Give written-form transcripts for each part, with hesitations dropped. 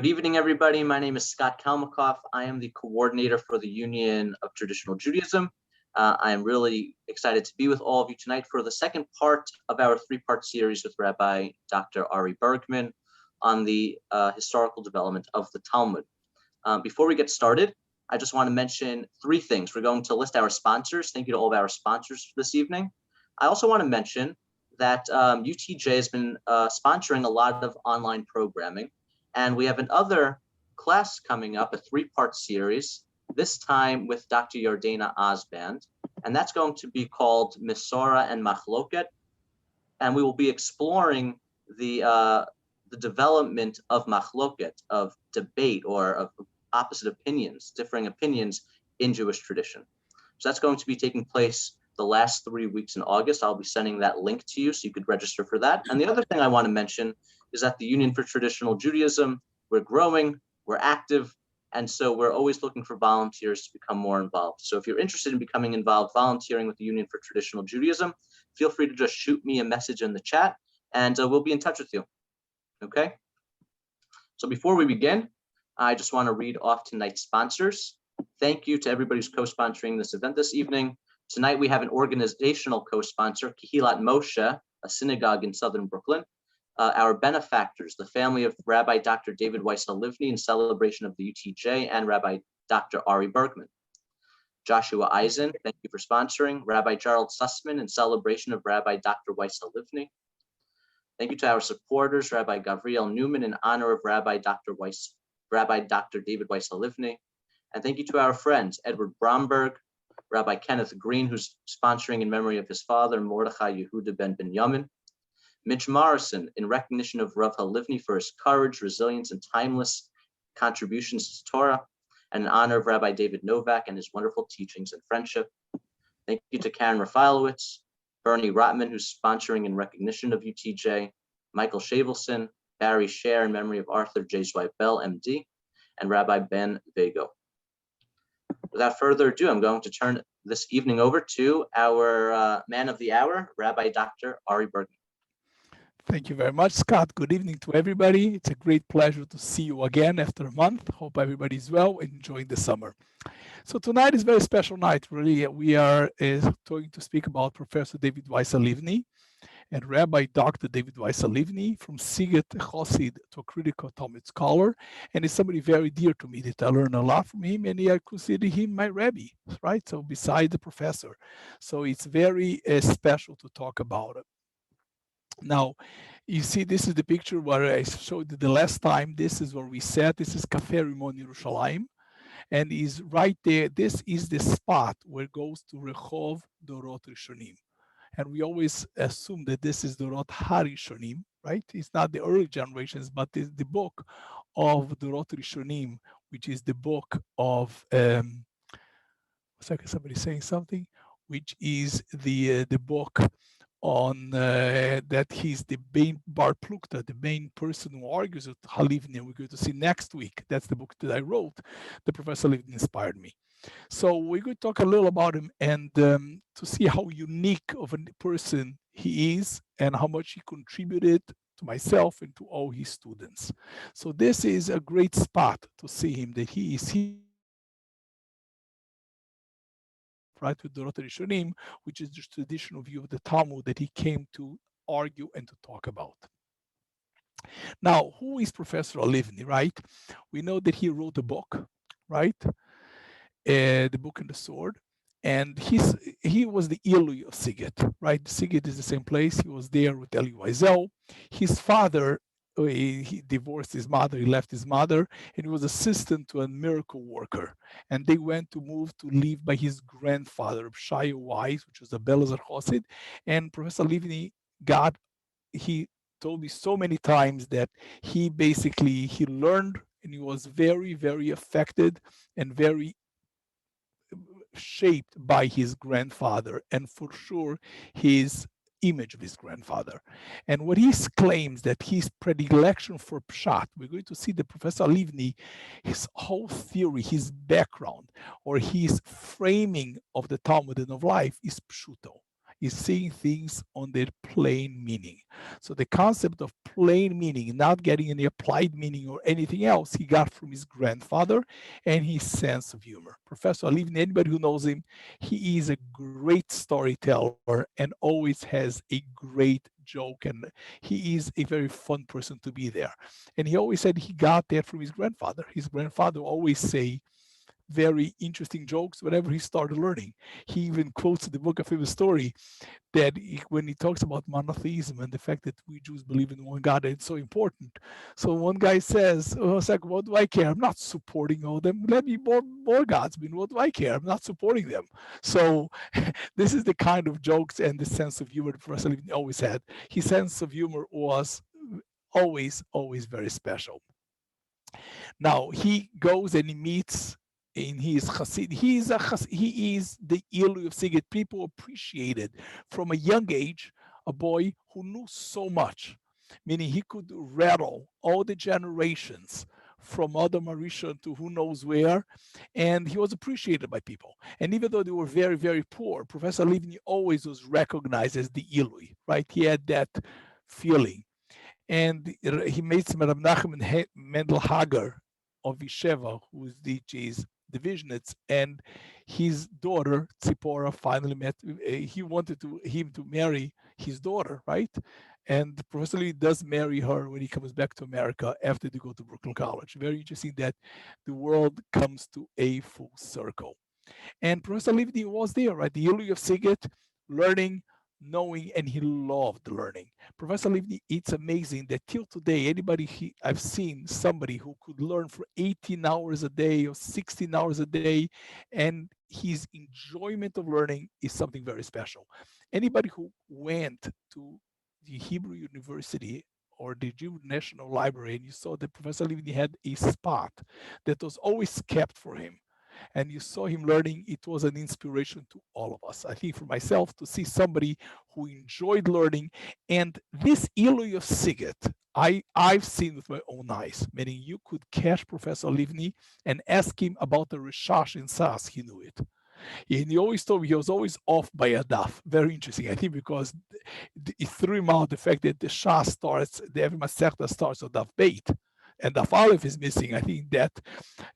Good evening, everybody. My name is Scott Kalmakoff. I am the coordinator for the Union of Traditional Judaism. I am really excited to be with all of you tonight for the second part of our three-part series with Rabbi Dr. Ari Bergmann on the historical development of the Talmud. Before we get started, I just want to mention three things. We're going to list our sponsors. Thank you to all of our sponsors this evening. I also want to mention that UTJ has been sponsoring a lot of online programming. And we have another class coming up, a three-part series, this time with Dr. Yardena Osband. And that's going to be called Misora and Machloket. And we will be exploring the development of Machloket, of debate, or of opposite opinions, differing opinions in Jewish tradition. So that's going to be taking place the last 3 weeks in August. I'll be sending that link to you so you could register for that. And the other thing I want to mention is that the Union for Traditional Judaism, we're growing, we're active, and so we're always looking for volunteers to become more involved. So if you're interested in becoming involved, volunteering with the Union for Traditional Judaism, feel free to just shoot me a message in the chat, and we'll be in touch with you, okay? So before we begin, I just want to read off tonight's sponsors. Thank you to everybody who's co-sponsoring this event this evening. Tonight we have an organizational co-sponsor, Kehilat Moshe, a synagogue in southern Brooklyn. Our benefactors, the family of Rabbi Dr. David Weiss Halivni in celebration of the UTJ, and Rabbi Dr. Ari Bergmann. Joshua Eisen, thank you for sponsoring. Rabbi Gerald Sussman in celebration of Rabbi Dr. Weiss Halivni. Thank you to our supporters, Rabbi Gavriel Newman in honor of Rabbi Dr. David Weiss Halivni. And thank you to our friends, Edward Bromberg, Rabbi Kenneth Green, who's sponsoring in memory of his father, Mordechai Yehuda ben Binyamin. Mitch Morrison, in recognition of Rav Halivni for his courage, resilience, and timeless contributions to Torah, and in honor of Rabbi David Novak and his wonderful teachings and friendship. Thank you to Karen Rafalowitz, Bernie Rotman, who's sponsoring in recognition of UTJ, Michael Shavelson, Barry Scher in memory of Arthur J. Dwight Bell, MD, and Rabbi Ben Vago. Without further ado, I'm going to turn this evening over to our man of the hour, Rabbi Dr. Ari Bergmann. Thank you very much, Scott. Good evening to everybody. It's a great pleasure to see you again after a month. Hope everybody's well and enjoying the summer. So tonight is a very special night. Really, we are going to speak about Professor David Weiss Halivni and Rabbi Dr. David Weiss Halivni, from Sighet, Chasid, to a critical Talmud scholar. And it's somebody very dear to me that I learned a lot from him, and I consider him my Rebbe, right? So beside the professor. So it's very special to talk about it. Now, you see, this is the picture where I showed you the last time. This is where we sat. This is Cafe Rimon Yerushalayim. And is right there. This is the spot where it goes to Rehov Dorot HaRishonim. And we always assume that this is Dorot HaRishonim, right? It's not the early generations, but it's the book of Dorot HaRishonim, which is the book of, somebody saying something, which is the book on that he's the main Bar Plukta, the main person who argues with Halivni, and we're going to see next week. That's the book that I wrote. The Professor Halivni inspired me. So we're going to talk a little about him and to see how unique of a person he is and how much he contributed to myself and to all his students. So this is a great spot to see him, that he is here. Right, with Dorot HaRishonim, which is the traditional view of the Talmud that he came to argue and to talk about. Now, who is Professor Halivni, right? We know that he wrote a book, right? The Book and the Sword. And he was the Ilui of Sighet, right? Sighet is the same place. He was there with Eli Wiesel. His father, he divorced his mother, he left his mother, and he was assistant to a miracle worker. And they went to move to live by his grandfather, Shai Weiss, which was a Belazar Chasid. And Professor Halivni he told me so many times that he learned, and he was very, very affected and very shaped by his grandfather, and for sure his image of his grandfather. And what he claims that his predilection for Pshat, we're going to see the Professor Halivni, his whole theory, his background, or his framing of the Talmud and of life is Pshuto. is seeing things on their plain meaning. So the concept of plain meaning, not getting any applied meaning or anything else, he got from his grandfather and his sense of humor. Professor Halivni, anybody who knows him, he is a great storyteller and always has a great joke, and he is a very fun person to be there. And he always said he got that from his grandfather. His grandfather always say very interesting jokes whenever he started learning. He even quotes in the book a famous story that when he talks about monotheism and the fact that we Jews believe in one God, it's so important. So one guy says, "Oh, it's like, what do I care? I'm not supporting all of them. Let me more gods. I mean, what do I care? I'm not supporting them." So this is the kind of jokes and the sense of humor that Professor Halivni always had. His sense of humor was always very special. Now he goes and he meets in his Chasid. He is the Ilu of Sighet. People appreciated from a young age a boy who knew so much, meaning he could rattle all the generations from Adam HaRishon to who knows where, and he was appreciated by people. And even though they were very poor, Professor Halivni always was recognized as the Ilui, right? He had that feeling. And he made some Rab Nachman Mendel Hager of Yesheva, who is the Vishnitz, and his daughter Tzipora finally met. He wanted him to marry his daughter, right? And Professor Lee does marry her when he comes back to America after they go to Brooklyn College. Very interesting that the world comes to a full circle. And Professor Halivni was there, right? The Ilui of Sighet, learning, knowing, and he loved learning. Professor Halivni, it's amazing that till today, I've seen somebody who could learn for 18 hours a day or 16 hours a day, and his enjoyment of learning is something very special. Anybody who went to the Hebrew University or the Jewish National Library, and you saw that Professor Halivni had a spot that was always kept for him, and you saw him learning, it was an inspiration to all of us. I think for myself, to see somebody who enjoyed learning, and this Ilui of Sighet, I've seen with my own eyes, meaning you could catch Professor Halivni and ask him about the Rishash in Sas, he knew it. And he always told me he was always off by a daf. Very interesting, I think, because it threw him out the fact that the Shah starts, the every Masechta starts on daf Beit, and daf Aleph is missing. I think that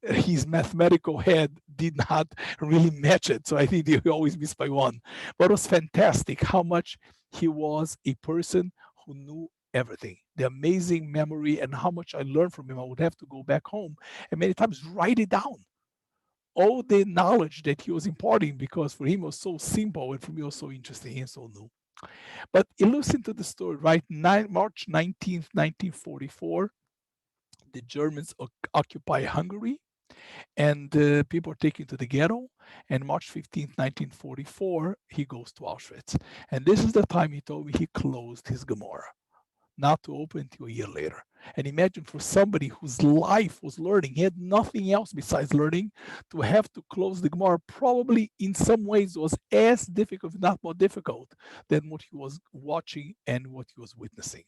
his mathematical head did not really match it. So I think he always missed by one. But it was fantastic how much he was a person who knew everything, the amazing memory, and how much I learned from him. I would have to go back home and many times write it down, all the knowledge that he was imparting, because for him it was so simple and for me it was so interesting and so new. But listen to the story, right? March 19th, 1944, the Germans occupy Hungary, and people are taken to the ghetto. And March 15th, 1944, he goes to Auschwitz. And this is the time he told me he closed his Gamora, not to open until a year later. And imagine for somebody whose life was learning, he had nothing else besides learning, to have to close the Gemara probably in some ways was as difficult, if not more difficult, than what he was watching and what he was witnessing.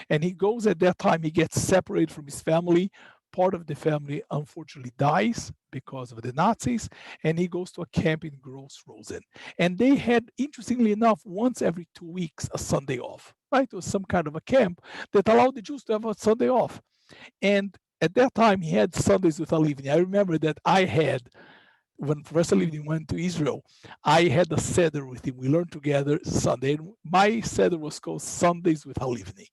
And he goes at that time, he gets separated from his family. Part of the family unfortunately dies because of the Nazis, and he goes to a camp in Gross Rosen. And they had, interestingly enough, once every 2 weeks, a Sunday off, right? It was some kind of a camp that allowed the Jews to have a Sunday off. And at that time, he had Sundays with Halivni. I remember that I had, when Professor Halivni went to Israel, I had a Seder with him. We learned together Sunday. And my Seder was called Sundays with Halivni.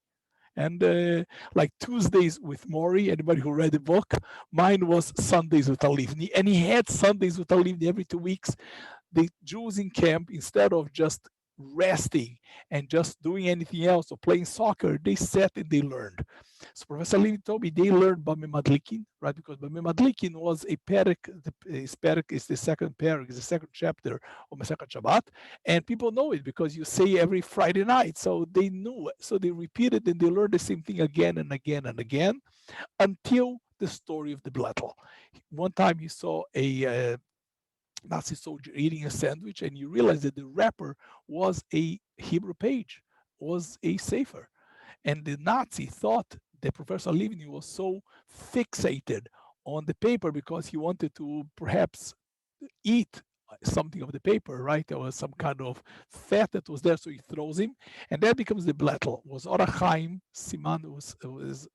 And like Tuesdays with Maury, anybody who read the book, mine was Sundays with Halivni. And he had Sundays with Halivni every 2 weeks. The Jews in camp, instead of just resting and just doing anything else or playing soccer, they sat and they learned. So Professor Halivni told me they learned Bame Madlikin, right? Because Bame Madlikin was a perek, perek is the second perek, is the second chapter of Masechet Shabbat, and people know it because you say every Friday night. So they knew it. So they repeated and they learned the same thing again and again and again until the story of the Blettel. One time he saw a Nazi soldier eating a sandwich, and you realize that the wrapper was a Hebrew page, was a sefer. And the Nazi thought that Professor Halivni was so fixated on the paper because he wanted to perhaps eat something of the paper, right? There was some kind of fat that was there, so he throws him, and that becomes the blettel. Was Orach Chaim Siman was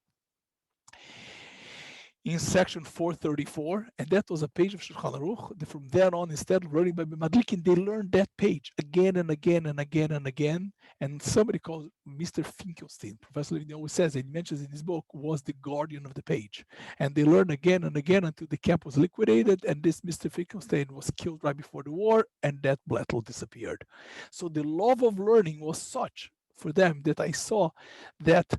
in section 434, and that was a page of Shulchan Aruch. From there on, instead of learning by Madlikin, they learned that page again and again and again and again. And somebody called Mr. Finkelstein, Professor Halevy always says, and he mentions in his book, was the guardian of the page. And they learned again and again until the camp was liquidated, and this Mr. Finkelstein was killed right before the war, and that blettel disappeared. So the love of learning was such for them that I saw that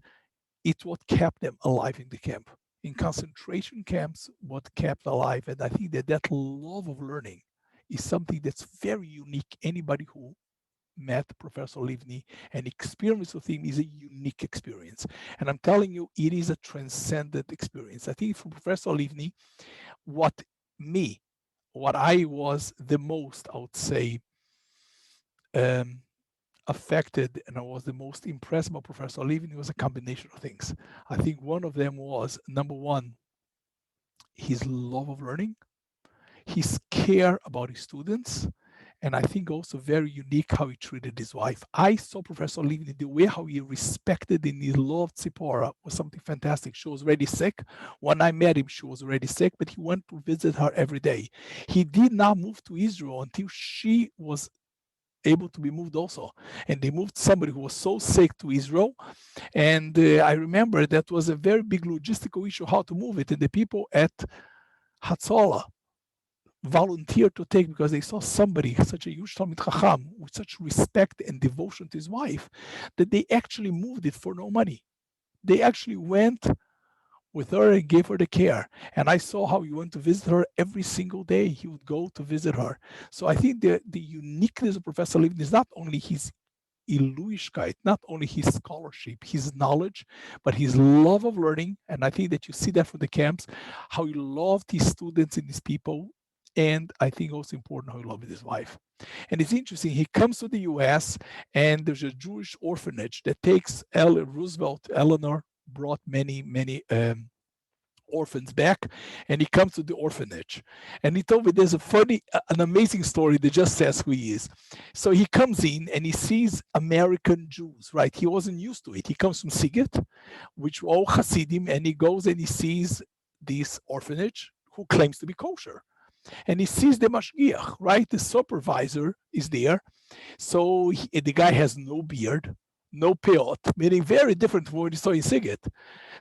it's what kept them alive in the camp. In concentration camps, what kept alive. And I think that love of learning is something that's very unique. Anybody who met Professor Halivni and experienced with him is a unique experience. And I'm telling you, it is a transcendent experience. I think for Professor Halivni, what I was the most, I would say, affected and I was the most impressed by Professor Halivni was a combination of things. I think one of them was, number one, his love of learning, his care about his students, and I think also very unique how he treated his wife. I saw Professor Halivni, the way how he respected and he loved Tzipora was something fantastic. She was already sick. When I met him, she was already sick, but he went to visit her every day. He did not move to Israel until she was able to be moved also. And they moved somebody who was so sick to Israel. And I remember that was a very big logistical issue how to move it. And the people at Hatzalah volunteered to take because they saw somebody, such a huge Talmud Chacham, with such respect and devotion to his wife, that they actually moved it for no money. They actually went with her and gave her the care. And I saw how he went to visit her every single day. He would go to visit her. So I think the uniqueness of Professor Halivni is not only his Iluishkeit, not only his scholarship, his knowledge, but his love of learning. And I think that you see that from the camps, how he loved his students and his people. And I think also important how he loved his wife. And it's interesting, he comes to the US and there's a Jewish orphanage that takes Eleanor brought many orphans back, and he comes to the orphanage. And he told me there's an amazing story that just says who he is. So he comes in and he sees American Jews, right? He wasn't used to it. He comes from Sighet, which were all Chasidim, and he goes and he sees this orphanage who claims to be kosher. And he sees the mashgiach, right? The supervisor is there. So the guy has no beard, no peot, meaning very different from what he saw in Sighet.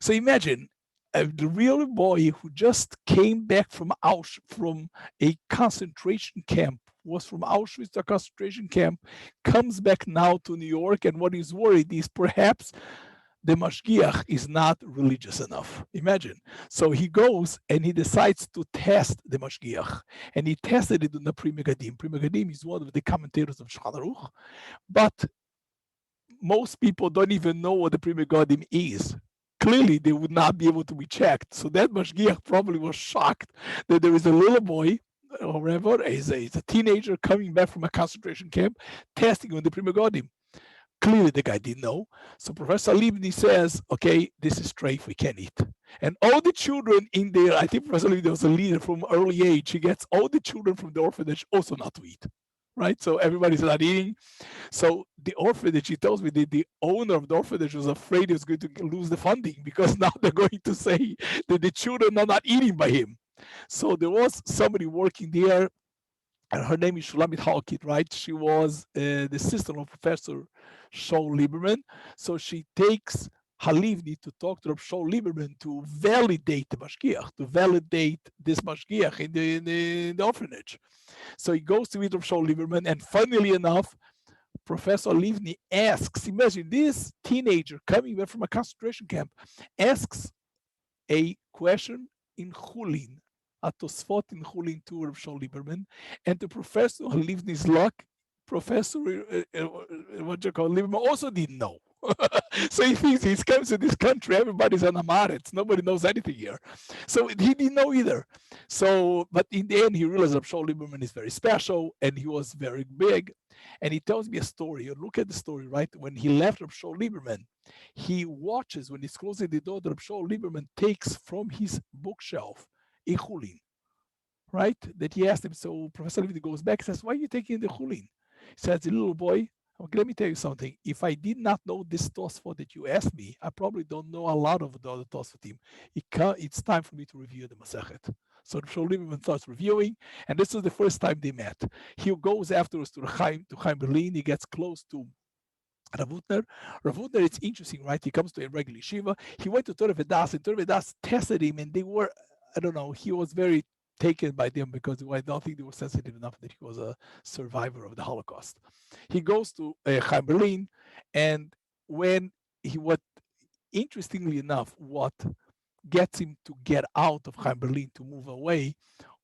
So imagine the real boy who just came back from a concentration camp, was from Auschwitz to a concentration camp, comes back now to New York, and what he's worried is perhaps the mashgiach is not religious enough. Imagine. So he goes and he decides to test the mashgiach, and he tested it on the Pri Megadim. Pri Megadim is one of the commentators of Shulchan Aruch, but most people don't even know what the Pri Megadim is. Clearly, they would not be able to be checked. So that mashgiach probably was shocked that there is a little boy, or whatever, he's a teenager coming back from a concentration camp, testing on the Pri Megadim. Clearly, the guy didn't know. So Professor Halivni says, okay, this is treif, we can't eat. And all the children in there, I think Professor Halivni was a leader from early age. He gets all the children from the orphanage also not to eat, right? So everybody's not eating. So the orphanage, he tells me that the owner of the orphanage was afraid he was going to lose the funding because now they're going to say that the children are not eating by him. So there was somebody working there, and her name is Shulamit Halkit, right? She was the sister of Professor Shaul Lieberman. So she takes Halivni to talk to Shaul Lieberman to validate the mashgiach, to validate this mashgiach in the orphanage. So he goes to meet Shaul Lieberman, and funnily enough, Professor Halivni asks, imagine this teenager coming back from a concentration camp, asks a question in Chulin, a Tosfot in Chulin to Rav Shaul Lieberman, and to Professor Halivni's luck, Professor Lieberman also didn't know. So he thinks he comes to this country, everybody's on Amaretz, nobody knows anything here. So he didn't know either. So, but in the end, he realized that Shaul Lieberman is very special and he was very big. And he tells me a story. You look at the story, right? When he left Shaul Lieberman, he watches when he's closing the door that Shaul Lieberman takes from his bookshelf a Chulin, right? That he asked him. So Professor Halevy goes back and says, why are you taking the chulin? He says, the little boy, okay, let me tell you something. If I did not know this Tosfot that you asked me, I probably don't know a lot of the other Tosfotim. It's time for me to review the Masechet. So Halevy starts reviewing, and this is the first time they met. He goes afterwards to Chaim Berlin. He gets close to Rav Hutner. Rav Hutner, it's interesting, right? He comes to a regular yeshiva. He went to Torah Vedas, and Torah Vedas tested him, and they were, I don't know, he was very taken by them because I don't think they were sensitive enough that he was a survivor of the Holocaust. He goes to Chaim Berlin, and what interestingly enough, what gets him to get out of Chaim Berlin, to move away,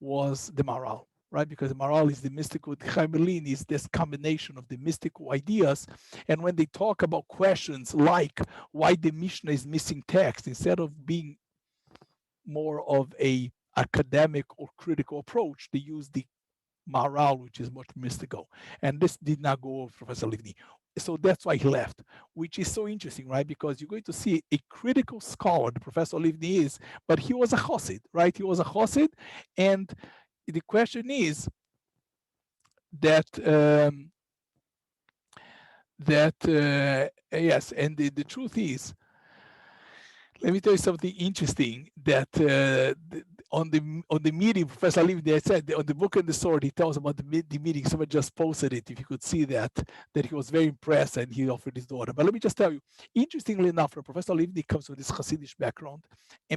was the Maral, right? Because the Maral is the mystical, Chaim Berlin is this combination of the mystical ideas. And when they talk about questions like why the Mishnah is missing text, instead of being more of a academic or critical approach, they use the Maral, which is much mystical. And this did not go over Professor Halivni. So that's why he left, which is so interesting, right? Because you're going to see a critical scholar, the Professor Halivni is, but he was a Chasid, right? He was a Chasid. And the question is that, yes, and the truth is, let me tell you something interesting that on the meeting, Professor Halivni, I said on the book and the sword, he tells about the meeting. Someone just posted it. If you could see that he was very impressed and he offered his daughter. But let me just tell you, interestingly enough, Professor Halivni comes from this Hasidic background,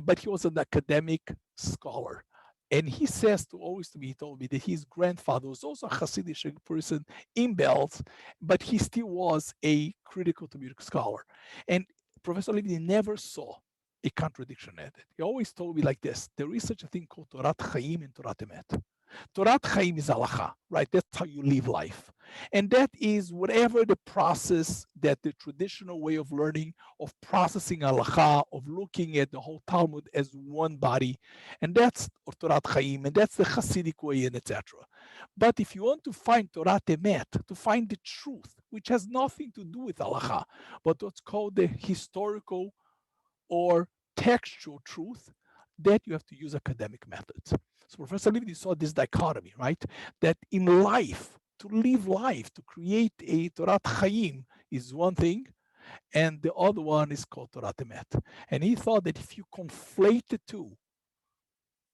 but he was an academic scholar. And he says he told me that his grandfather was also a Hasidic person in Belz, but he still was a critical Talmudic scholar. And Professor Halivni never saw a contradiction in it. He always told me like this: there is such a thing called Torat Chaim and Torat Emet. Torat Chaim is halacha, right? That's how you live life. And that is whatever the process that the traditional way of learning, of processing halacha, of looking at the whole Talmud as one body, and that's Torat Chaim, and that's the Hasidic way, and etc. But if you want to find Torat Emet, to find the truth, which has nothing to do with halacha, but what's called the historical or textual truth, that you have to use academic methods. So Professor Halivni saw this dichotomy, right? That in life, to live life, to create a Torat Chaim is one thing, and the other one is called Torat Emet. And he thought that if you conflate the two,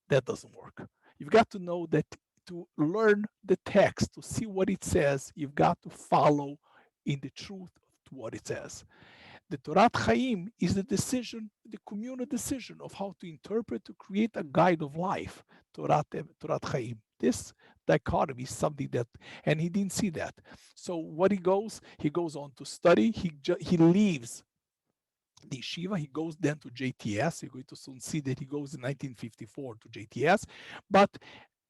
that doesn't work. You've got to know that to learn the text, to see what it says, you've got to follow in the truth to what it says. The Torat Chaim is the decision, the communal decision of how to interpret, to create a guide of life. Torat Chaim. This dichotomy is something that, and he didn't see that. So what he goes on to study. He leaves the yeshiva. He goes then to JTS. You're going to soon see that he goes in 1954 to JTS. But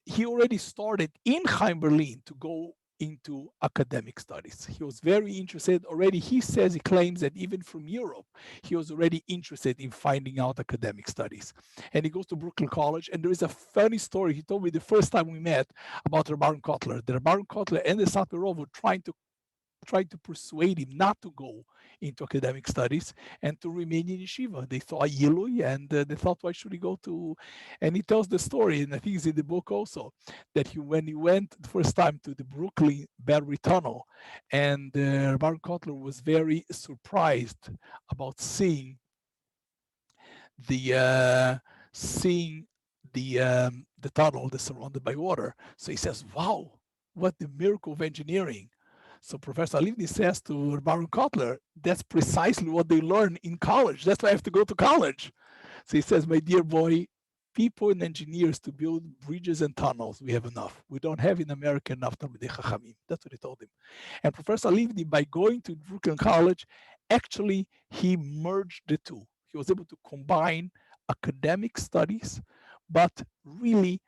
he already started in Chaim Berlin to go into academic studies. He was very interested already. He claims that even from Europe, he was already interested in finding out academic studies. And he goes to Brooklyn College. And there is a funny story. He told me the first time we met about Rabbi Kotler. The Rabbi Kotler and the Satmarov were trying to persuade him not to go into academic studies and to remain in yeshiva. They saw a Yilui and they thought, why should he go to? And he tells the story, and I think it's in the book also, that when he went the first time to the Brooklyn Battery Tunnel, and Baron Kotler was very surprised about seeing the tunnel that's surrounded by water. So he says, wow, what the miracle of engineering. So Professor Halivni says to Baron Kotler, that's precisely what they learn in college. That's why I have to go to college. So he says, my dear boy, people and engineers to build bridges and tunnels, we have enough. We don't have in America enough Talmidei Chachamim. That's what he told him. And Professor Halivni, by going to Brooklyn College, actually, he merged the two. He was able to combine academic studies, but really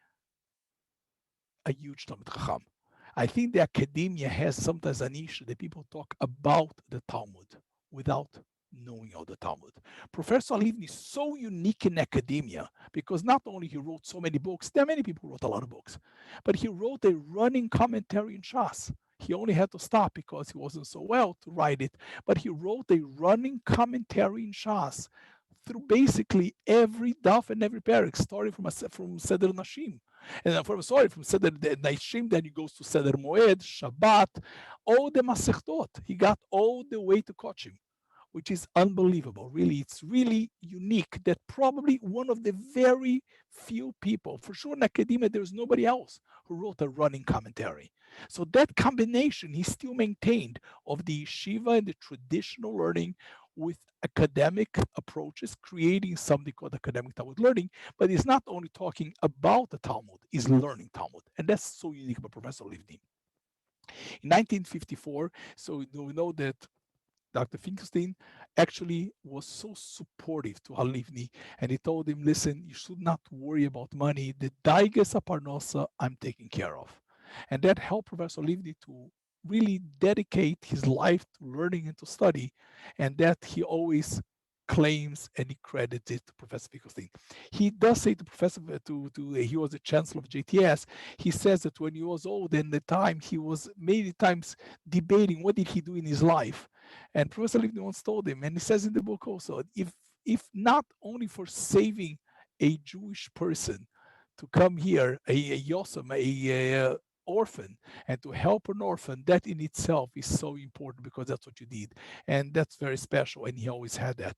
a huge Talmid Chacham. I think the academia has sometimes an issue that people talk about the Talmud without knowing all the Talmud. Professor Halivni is so unique in academia because not only he wrote so many books, there are many people who wrote a lot of books, but he wrote a running commentary in Shas. He only had to stop because he wasn't so well to write it, but he wrote a running commentary in Shas through basically every daf and every parak, starting from Seder Nashim. And from Seder Naishim, then he goes to Seder Moed, Shabbat, all the Masechtot. He got all the way to Kochim, which is unbelievable. Really, it's really unique that probably one of the very few people, for sure in academia, there's nobody else who wrote a running commentary. So that combination he still maintained of the yeshiva and the traditional learning with academic approaches, creating something called academic Talmud learning, but he's not only talking about the Talmud, he's learning Talmud. And that's so unique about Professor Halivni. In 1954, so we know that Dr. Finkelstein actually was so supportive to Halivni, and he told him, listen, you should not worry about money. The daiges parnosa I'm taking care of. And that helped Professor Halivni to really dedicate his life to learning and to study, and that he always claims and he credits it to Professor Finkelstein. He does say to Professor, he was the chancellor of JTS, he says that when he was old in the time, he was many times debating what did he do in his life. And Professor Halivni once told him, and he says in the book also, if not only for saving a Jewish person to come here, a Yosem, a orphan, and to help an orphan, that in itself is so important because that's what you did. And that's very special, and he always had that.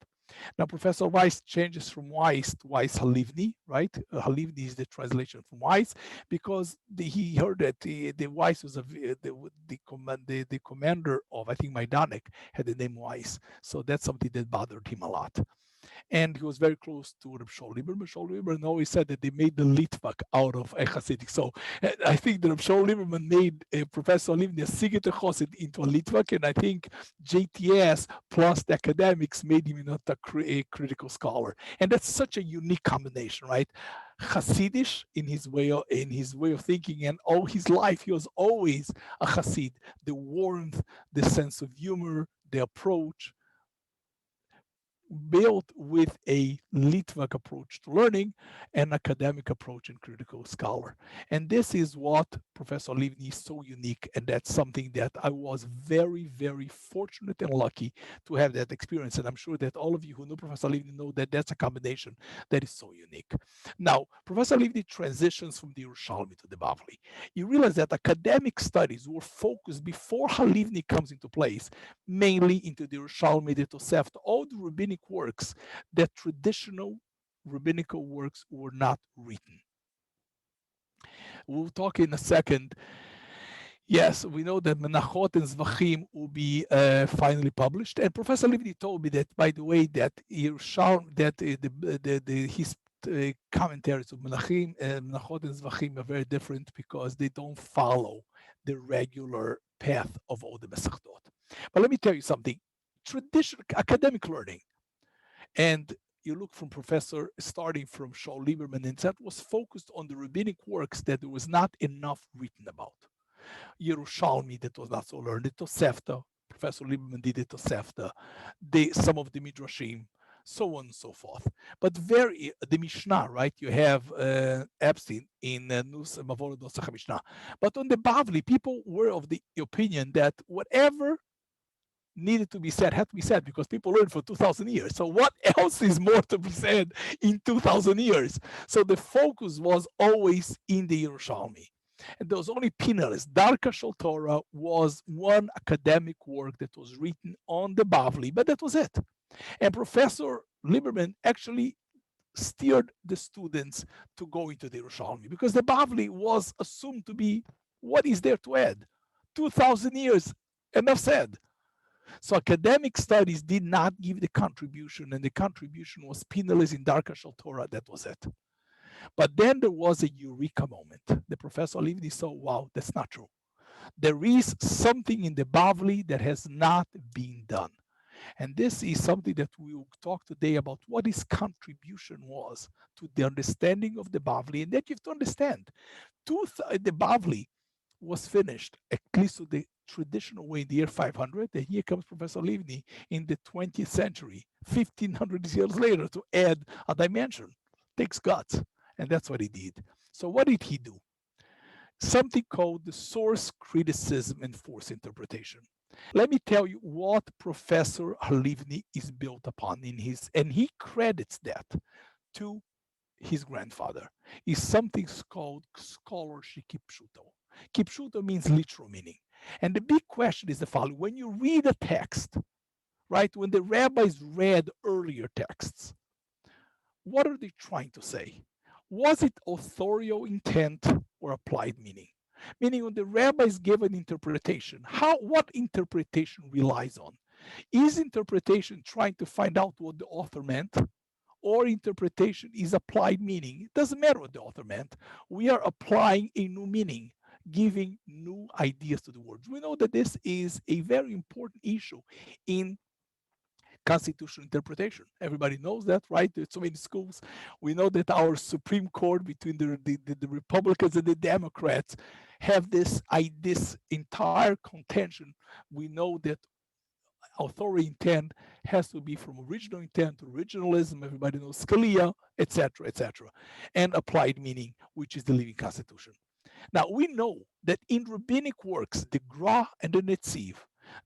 Now, Professor Weiss changes from Weiss to Weiss Halivni, right? Halivni is the translation from Weiss because he heard that the Weiss was the commander of, I think, Majdanek had the name Weiss. So that's something that bothered him a lot. And he was very close to Reb Shaul Lieberman. Shaul Lieberman always said that they made the Litvak out of a Hasidic. So I think that Reb Shaul Lieberman made Professor Halivni a Sighet Chasid into a Litvak, and I think JTS plus the academics made him not a critical scholar. And that's such a unique combination, right? Hasidish in his way of thinking, and all his life he was always a Hasid. The warmth, the sense of humor, the approach, built with a Litvak approach to learning, an academic approach and critical scholar. And this is what Professor Halivni is so unique, and that's something that I was very, very fortunate and lucky to have that experience. And I'm sure that all of you who know Professor Halivni know that that's a combination that is so unique. Now, Professor Halivni transitions from the Yerushalmi to the Bavli. You realize that academic studies were focused before Halivni comes into place, mainly into the Yerushalmi, the Tosefta, all the rabbinic works that traditional rabbinical works were not written. We'll talk in a second. Yes, we know that Menachot and Zvachim will be finally published. And Professor Halivni told me that, by the way, that his commentaries of Menachot and Zvachim are very different because they don't follow the regular path of all the Masechtot. But let me tell you something. Traditional academic learning, and you look from Professor, starting from Shaul Lieberman, and that was focused on the rabbinic works that there was not enough written about. Yerushalmi, that was not so learned, the Tosefta, Professor Lieberman did the Tosefta, some of the Midrashim, so on and so forth. But the Mishnah, right? You have Epstein in Nus Mavorot Nosach Mishnah. But on the Bavli, people were of the opinion that whatever needed to be said had to be said because people learned for 2,000 years. So what else is more to be said in 2,000 years? So the focus was always in the Yerushalmi. And there was only Pinalis. Darka Shel Torah was one academic work that was written on the Bavli, but that was it. And Professor Lieberman actually steered the students to go into the Yerushalmi because the Bavli was assumed to be what is there to add? 2,000 years, enough said. So academic studies did not give the contribution, and the contribution was Pinalis in Darka Shel Torah. That was it. But then there was a Eureka moment. The Professor Halivni saw, wow, that's not true. There is something in the Bavli that has not been done. And this is something that we will talk today about what his contribution was to the understanding of the Bavli. And that you have to understand, the Bavli was finished, at least to the traditional way, in the year 500. And here comes Professor Halivni in the 20th century, 1,500 years later, to add a dimension. Takes guts. And that's what he did. So what did he do? Something called the source criticism and force interpretation. Let me tell you what Professor Halivni is built upon and he credits that to his grandfather, is something called scholarship kipshuto. Kipshuto means literal meaning. And the big question is the following. When you read a text, right, when the rabbis read earlier texts, what are they trying to say? Was it authorial intent or applied meaning? Meaning when the rabbis give an interpretation, what interpretation relies on? Is interpretation trying to find out what the author meant? Or interpretation is applied meaning? It doesn't matter what the author meant. We are applying a new meaning, giving new ideas to the words. We know that this is a very important issue in constitutional interpretation. Everybody knows that, right? There's so many schools. We know that our Supreme Court between the Republicans and the Democrats have this entire contention. We know that authority intent has to be from original intent to originalism. Everybody knows Scalia, etc., etc., and applied meaning, which is the living constitution. Now we know that in rabbinic works, the Gra and the Netziv,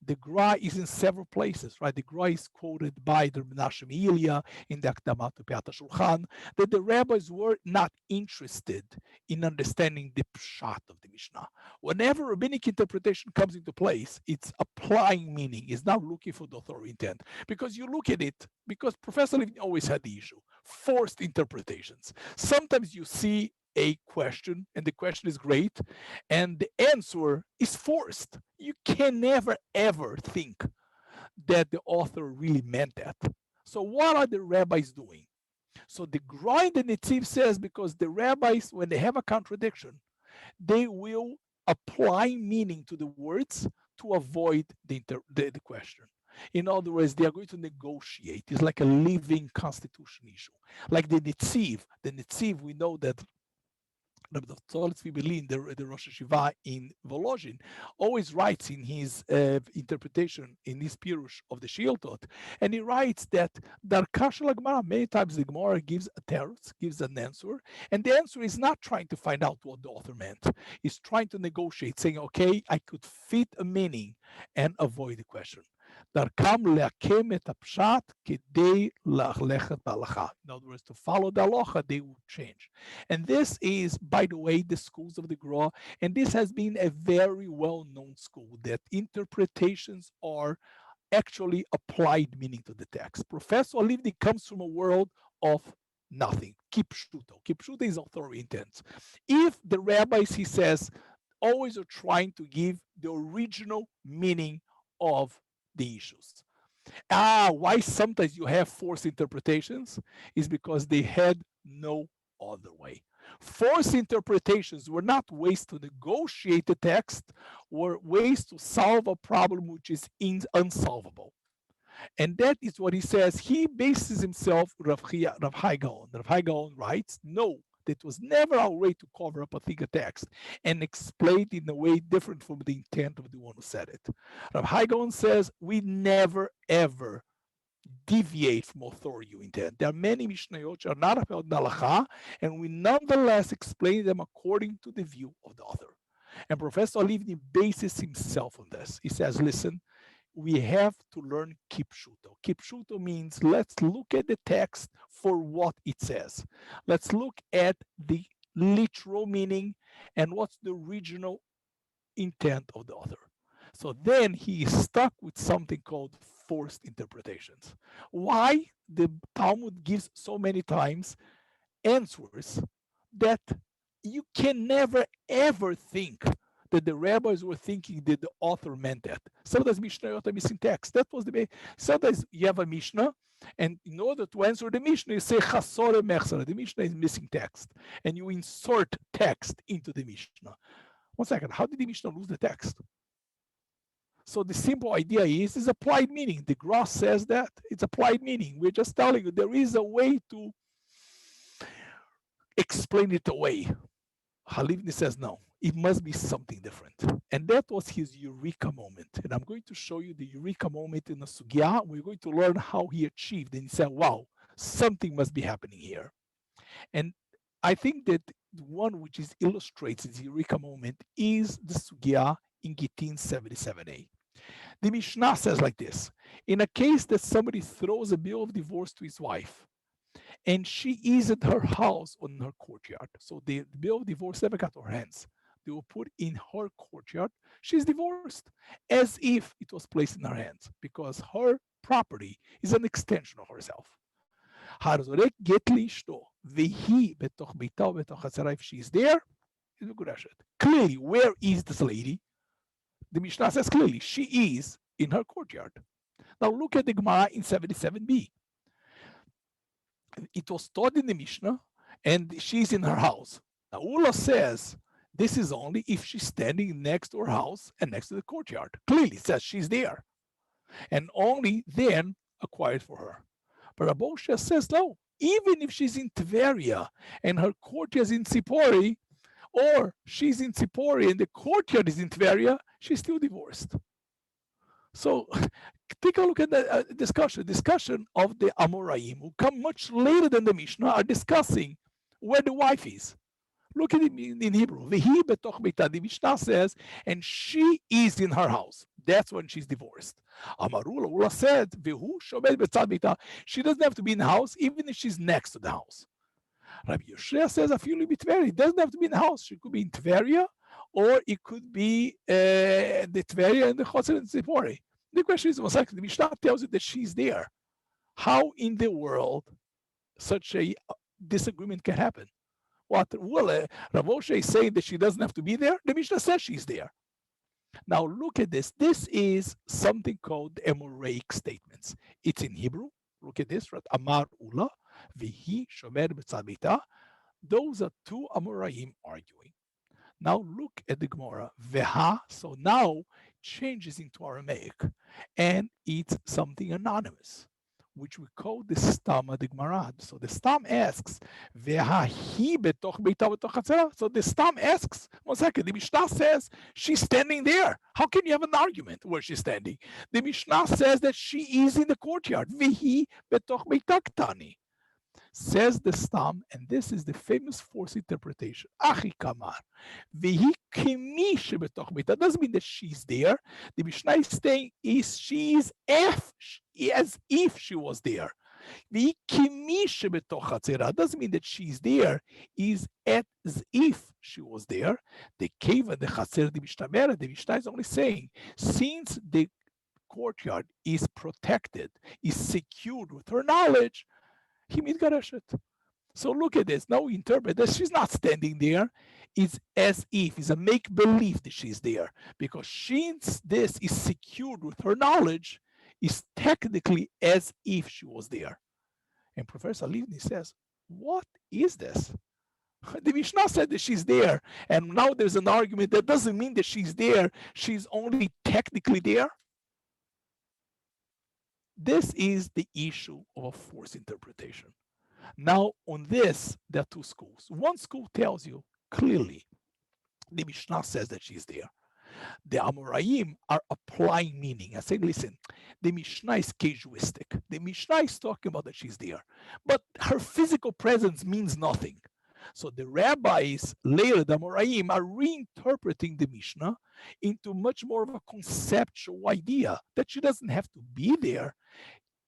the Gra is in several places, right? The Gra is quoted by the Menachem Ilya in the Akdamat to Piat HaShulchan, that the rabbis were not interested in understanding the pshat of the Mishnah. Whenever rabbinic interpretation comes into place, it's applying meaning, it's not looking for the authority intent. Because you look at it, because Professor Halevy always had the issue, forced interpretations. Sometimes you see a question and the question is great and the answer is forced. You can never ever think that the author really meant that. So what are the rabbis doing? So the grind in Netziv says because the rabbis, when they have a contradiction, they will apply meaning to the words to avoid the question. In other words, they are going to negotiate. It's like a living constitution issue. Like the Netziv, we know that Rabbi Dr. the Rosh Hashiva in Volozhin, always writes in his interpretation, in his Pirush of the Shiltot, and he writes that Darkashal Gamora, many times the Gamora gives a teretz, gives an answer, and the answer is not trying to find out what the author meant. He's trying to negotiate, saying, okay, I could fit a meaning and avoid the question. דרכם להקים את הפשט כדי ללכת בהלכה. In other words, to follow the halacha, they would change. And this is, by the way, the schools of the Gra, and this has been a very well-known school, that interpretations are actually applied meaning to the text. Professor Halivni comes from a world of nothing. Kipshuto. Kipshuto is authority intent. If the rabbis, he says, always are trying to give the original meaning of the issues. Why sometimes you have forced interpretations is because they had no other way. Forced interpretations were not ways to negotiate the text, were ways to solve a problem which is unsolvable. And that is what he says. He bases himself, Rav Hai Gaon. Rav Hai Gaon writes, no, that was never our way to cover up a thicker text and explain it in a way different from the intent of the one who said it. Rav Hai Gaon says, we never, ever deviate from authority intent. There are many Mishnayot which are not about Halacha, and we nonetheless explain them according to the view of the author. And Professor Halivni bases himself on this. He says, listen, we have to learn kipshuto. Kipshuto means let's look at the text for what it says. Let's look at the literal meaning and what's the original intent of the author. So then he is stuck with something called forced interpretations. Why the Talmud gives so many times answers that you can never ever think that the rabbis were thinking that the author meant that. Sometimes Mishnayot are missing text. That was the way. Sometimes you have a Mishnah, and in order to answer the Mishnah, you say Chasore Mechsara. The Mishnah is missing text, and you insert text into the Mishnah. 1 second, how did the Mishnah lose the text? So the simple idea is applied meaning. The Gra says that it's applied meaning. We're just telling you there is a way to explain it away. Halivni says no. It must be something different. And that was his Eureka moment. And I'm going to show you the Eureka moment in the Sugya. We're going to learn how he achieved. And he said, wow, something must be happening here. And I think that the one which is illustrates the Eureka moment is the Sugya in Gittin 77a. The Mishnah says like this: in a case that somebody throws a bill of divorce to his wife, and she is at her house on her courtyard. So the bill of divorce never got to her hands. They were put in her courtyard. She's divorced as if it was placed in her hands because her property is an extension of herself. הזורק גט לאשתו, והיא בתוך ביתה ובתוך חצרה, if she's there, is מגורשת. Clearly, where is this lady? The Mishnah says clearly, she is in her courtyard. Now look at the Gemara in 77b. It was taught in the Mishnah, and she's in her house. Now Ula says, this is only if she's standing next to her house and next to the courtyard. Clearly it says she's there. And only then acquired for her. But Rabosha says, no, even if she's in Tveria and her courtyard is in Tzipori, or she's in Tzipori and the courtyard is in Tveria, she's still divorced. So take a look at the discussion of the Amoraim, who come much later than the Mishnah, are discussing where the wife is. Look at it in Hebrew. Vehi betoch beita. The Mishnah says, and she is in her house. That's when she's divorced. Ula said, Vehu shomed betzad beita. She doesn't have to be in the house, even if she's next to the house. Rabbi Yoshua says, Afilu b'Tveria. It doesn't have to be in the house. She could be in Tveria, or it could be the Tveria and the Chasid and Tzipori. The question is, the Mishnah tells you that she's there. How in the world such a disagreement can happen? What? Well, Rav Moshe is saying that she doesn't have to be there. The Mishnah says she's there. Now look at this. This is something called the Amoraic statements. It's in Hebrew. Look at this, right? Amar Ula, Vihi Shomer B'tzad Beita. Those are two Amoraim arguing. Now look at the Gamora. Veha, so now changes into Aramaic, and it's something anonymous, which we call the stam of the Gemara. So the stam asks, Veha hi betoch beita betoch chatzera. So the stam asks, one second, the Mishnah says she's standing there. How can you have an argument where she's standing? The Mishnah says that she is in the courtyard. Vihi betoch beita ktani. Says the stam, and this is the famous fourth interpretation. Achi kamar, vehi kemi shebetoch beita. Doesn't mean that she's there. The Mishnah is saying she is as if she was there. Vehi kemi shebetoch chatzera. Doesn't mean that she's there. Is as if she was there. The keva the chatzer the Mishnah. The Mishnah is only saying since the courtyard is protected, is secured with her knowledge. He mitgareshet. So look at this. Now we interpret that she's not standing there. It's as if, it's a make-believe that she's there. Because since this is secured with her knowledge, it's technically as if she was there. And Professor Halivni says, what is this? The Mishnah said that she's there. And now there's an argument that doesn't mean that she's there. She's only technically there. This is the issue of a forced interpretation. Now, on this, there are two schools. One school tells you clearly, the Mishnah says that she's there. The Amoraim are applying meaning. I say, listen, the Mishnah is casuistic. The Mishnah is talking about that she's there. But her physical presence means nothing. So the rabbis, later, the Amoraim, are reinterpreting the Mishnah into much more of a conceptual idea that she doesn't have to be there.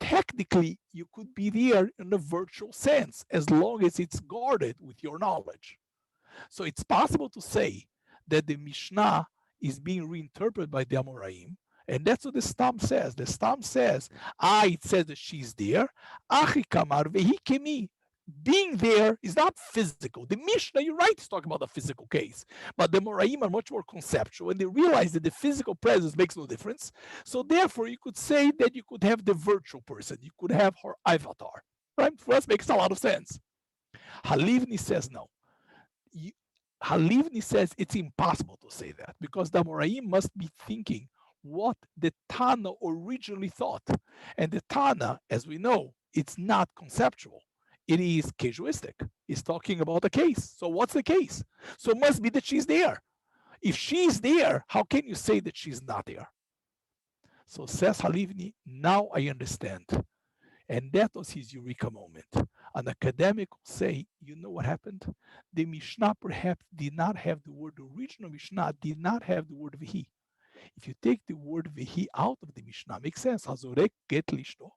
Technically, you could be there in a virtual sense, as long as it's guarded with your knowledge. So it's possible to say that the Mishnah is being reinterpreted by the Amoraim, and that's what the Stam says. The Stam says, it says that she's there. Achi kamar vehi kemi. Being there is not physical. The Mishnah, you're right, is talking about a physical case. But the Moraim are much more conceptual, and they realize that the physical presence makes no difference. So therefore, you could say that you could have the virtual person. You could have her avatar. Right? For us, makes a lot of sense. Halivni says no. Halivni says it's impossible to say that, because the Moraim must be thinking what the Tana originally thought. And the Tana, as we know, it's not conceptual. It is casuistic. It's talking about a case. So what's the case? So it must be that she's there. If she's there, how can you say that she's not there? So says Halivni, now I understand. And that was his Eureka moment. An academic will say, you know what happened? The Mishnah perhaps did not have the word, the original Mishnah did not have the word Vihi. If you take the word Vihi out of the Mishnah, makes sense. Hazorek get lishto.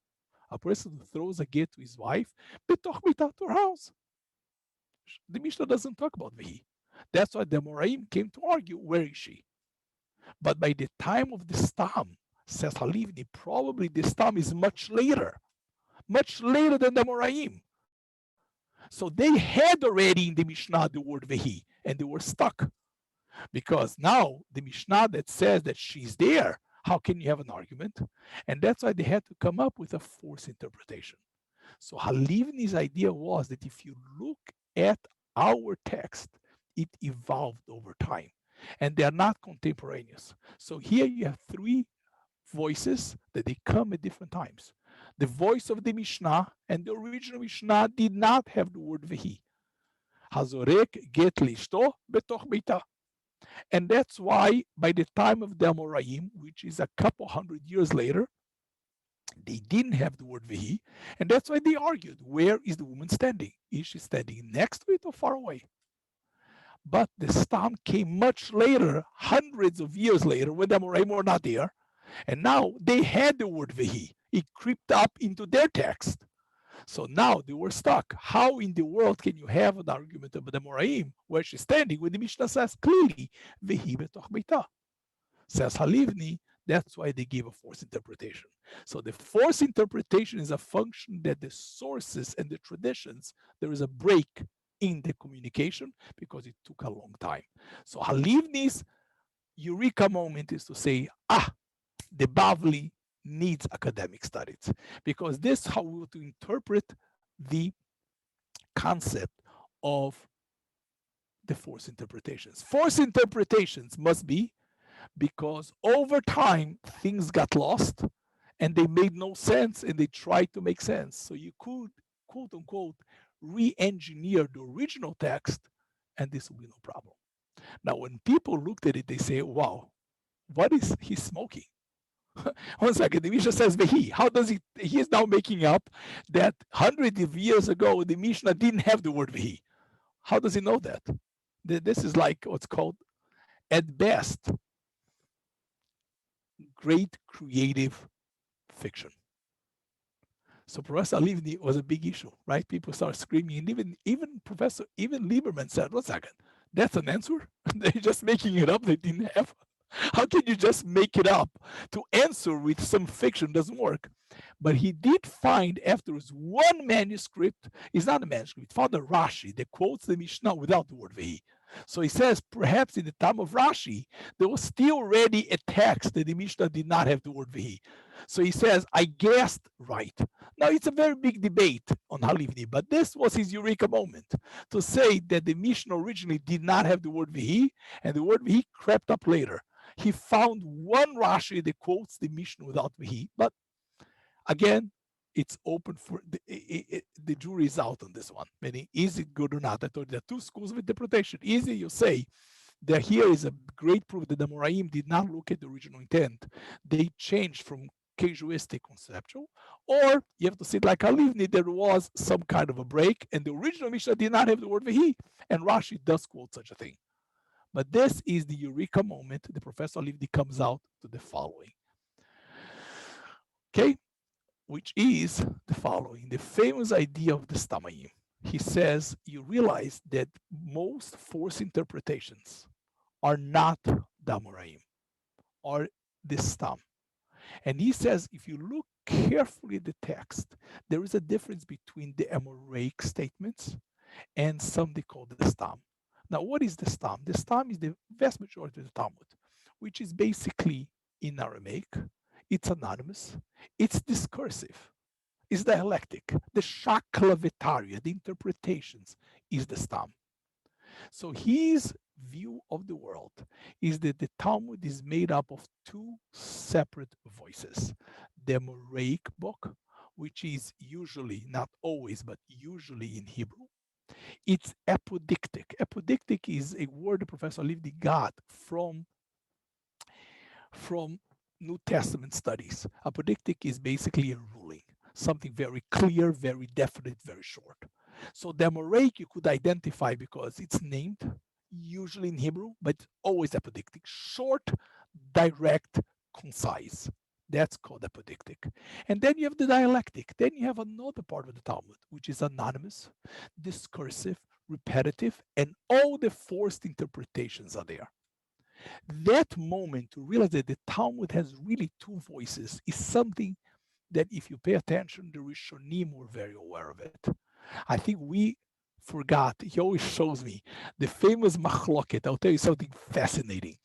A person who throws a get to his wife, betoch bita, to her house. The Mishnah doesn't talk about Vehi. That's why the Amoraim came to argue, where is she? But by the time of the Stam, says Halivni, probably the Stam is much later than the Amoraim. So they had already in the Mishnah the word Vehi, and they were stuck. Because now the Mishnah that says that she's there, how can you have an argument? And that's why they had to come up with a forced interpretation. So Halivni's idea was that if you look at our text, it evolved over time, and they are not contemporaneous. So here you have three voices that they come at different times. The voice of the Mishnah and the original Mishnah did not have the word Vehi. Hazorek get lishto betoch beita. And that's why by the time of the Amoraim, which is a couple hundred years later, they didn't have the word Vehi, and that's why they argued, where is the woman standing? Is she standing next to it or far away? But the Stam came much later, hundreds of years later, when the Amoraim were not there, and now they had the word Vehi. It creeped up into their text. So now they were stuck. How in the world can you have an argument about the Amoraim where she's standing when the Mishnah says clearly, Vehi betoch beita? Says Halivni, that's why they gave a forced interpretation. So the forced interpretation is a function that the sources and the traditions, there is a break in the communication because it took a long time. So Halivni's Eureka moment is to say, the Bavli needs academic studies, because this is how we want to interpret the concept of the forced interpretations. Forced interpretations must be because over time things got lost and they made no sense and they tried to make sense. So you could, quote unquote, re-engineer the original text and this will be no problem. Now, when people looked at it, they say, wow, what is he smoking? 1 second, the Mishnah says Vehi. How does he is now making up that hundreds of years ago, the Mishnah didn't have the word Vehi. How does he know that? This is like what's called, at best, great creative fiction. So Professor Halivni was a big issue, right? People started screaming, and even Lieberman said, 1 second, that's an answer? They're just making it up, they didn't have. How can you just make it up? To answer with some fiction doesn't work. But he did find afterwards one manuscript, it's not a manuscript, found a Rashi that quotes the Mishnah without the word Vehi. So he says, perhaps in the time of Rashi, there was still already a text that the Mishnah did not have the word Vehi. So he says, I guessed right. Now, it's a very big debate on Halivni, but this was his Eureka moment to say that the Mishnah originally did not have the word Vehi, and the word Vehi crept up later. He found one Rashi that quotes the Mishnah without Vehi, but again, it's open for the jury is out on this one. Meaning, is it good or not? I told you there are two schools of interpretation. Either you say that here is a great proof that the Amoraim did not look at the original intent. They changed from casuistic conceptual, or you have to see it like Halivni, there was some kind of a break, and the original Mishnah did not have the word Vehi, and Rashi does quote such a thing. But this is the Eureka moment. The Professor Halivni comes out to the following. Okay, which is the following, the famous idea of the Stamayim. He says, you realize that most forced interpretations are not the Amoraim, or the Stam. And he says, if you look carefully at the text, there is a difference between the Amoraic statements and some they call the Stam. Now, what is the Stam? The Stam is the vast majority of the Talmud, which is basically in Aramaic. It's anonymous, it's discursive, it's dialectic. The shaklavetaria, the interpretations, is the Stam. So his view of the world is that the Talmud is made up of two separate voices. The Amoraic book, which is usually, not always, but usually in Hebrew. It's apodictic. Apodictic is a word Professor Halivni got from New Testament studies. Apodictic is basically a ruling, something very clear, very definite, very short. So the Amoraic you could identify because it's named, usually in Hebrew, but always apodictic, short, direct, concise. That's called apodictic. And then you have the dialectic. Then you have another part of the Talmud, which is anonymous, discursive, repetitive, and all the forced interpretations are there. That moment to realize that the Talmud has really two voices is something that if you pay attention, the Rishonim were very aware of it. I think we forgot. He always shows me the famous machloket. I'll tell you something fascinating.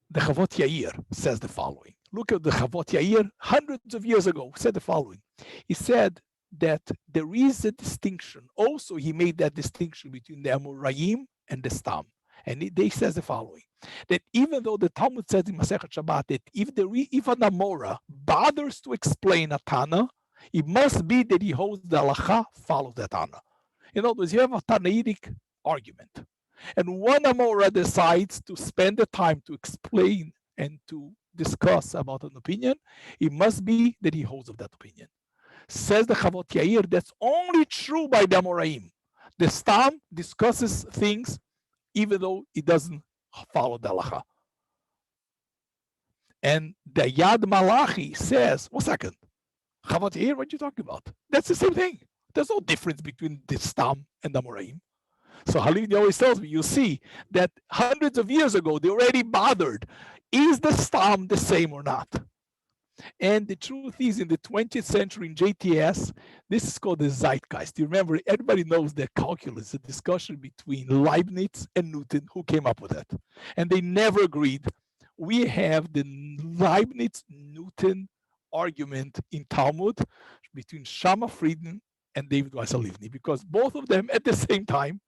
The Chavot Yair says the following. Look at the Chavot Yair hundreds of years ago, said the following. He said that there is a distinction. Also, he made that distinction between the Amoraim and the Stam. And they says the following, that even though the Talmud says in Masechet Shabbat that if an Amora bothers to explain a Tana, it must be that he holds the halacha, follows that Tana. In other words, you have a Tanaitic argument. And one Amora decides to spend the time to explain and to discuss about an opinion, it must be that he holds of that opinion. Says the Chavot Yair, that's only true by the Amoraim. The Stam discusses things even though it doesn't follow the halacha. And the Yad Malachi says, 1 second, Chavot Yair, what are you talking about? That's the same thing. There's no difference between the Stam and the Amoraim. So Halevy always tells me, you see that hundreds of years ago, they already bothered. Is the Stam the same or not? And the truth is, in the 20th century in JTS, this is called the zeitgeist. You remember, everybody knows that calculus, the discussion between Leibniz and Newton, who came up with it. And they never agreed. We have the Leibniz-Newton argument in Talmud between Shama Friedman and David Weiss Halivni, because both of them at the same time,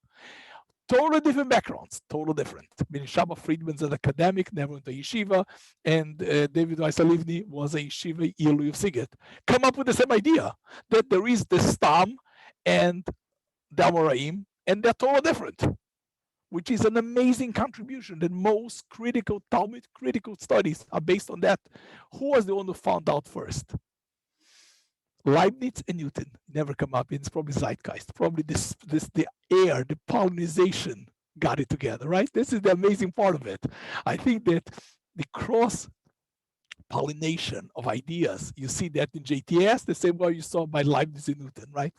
totally different backgrounds, total different. Meaning Shama Friedman's an academic, never went to yeshiva, and David Weiss Halivni was a yeshiva Ilu of Sighet. Come up with the same idea, that there is the Stam and the Amoraim, and they're totally different, which is an amazing contribution that most critical Talmud critical studies are based on that. Who was the one who found out first? Leibniz and Newton never come up. It's probably zeitgeist. Probably the air, the pollination got it together, right? This is the amazing part of it. I think that the cross pollination of ideas, you see that in JTS, the same way you saw by Leibniz and Newton, right?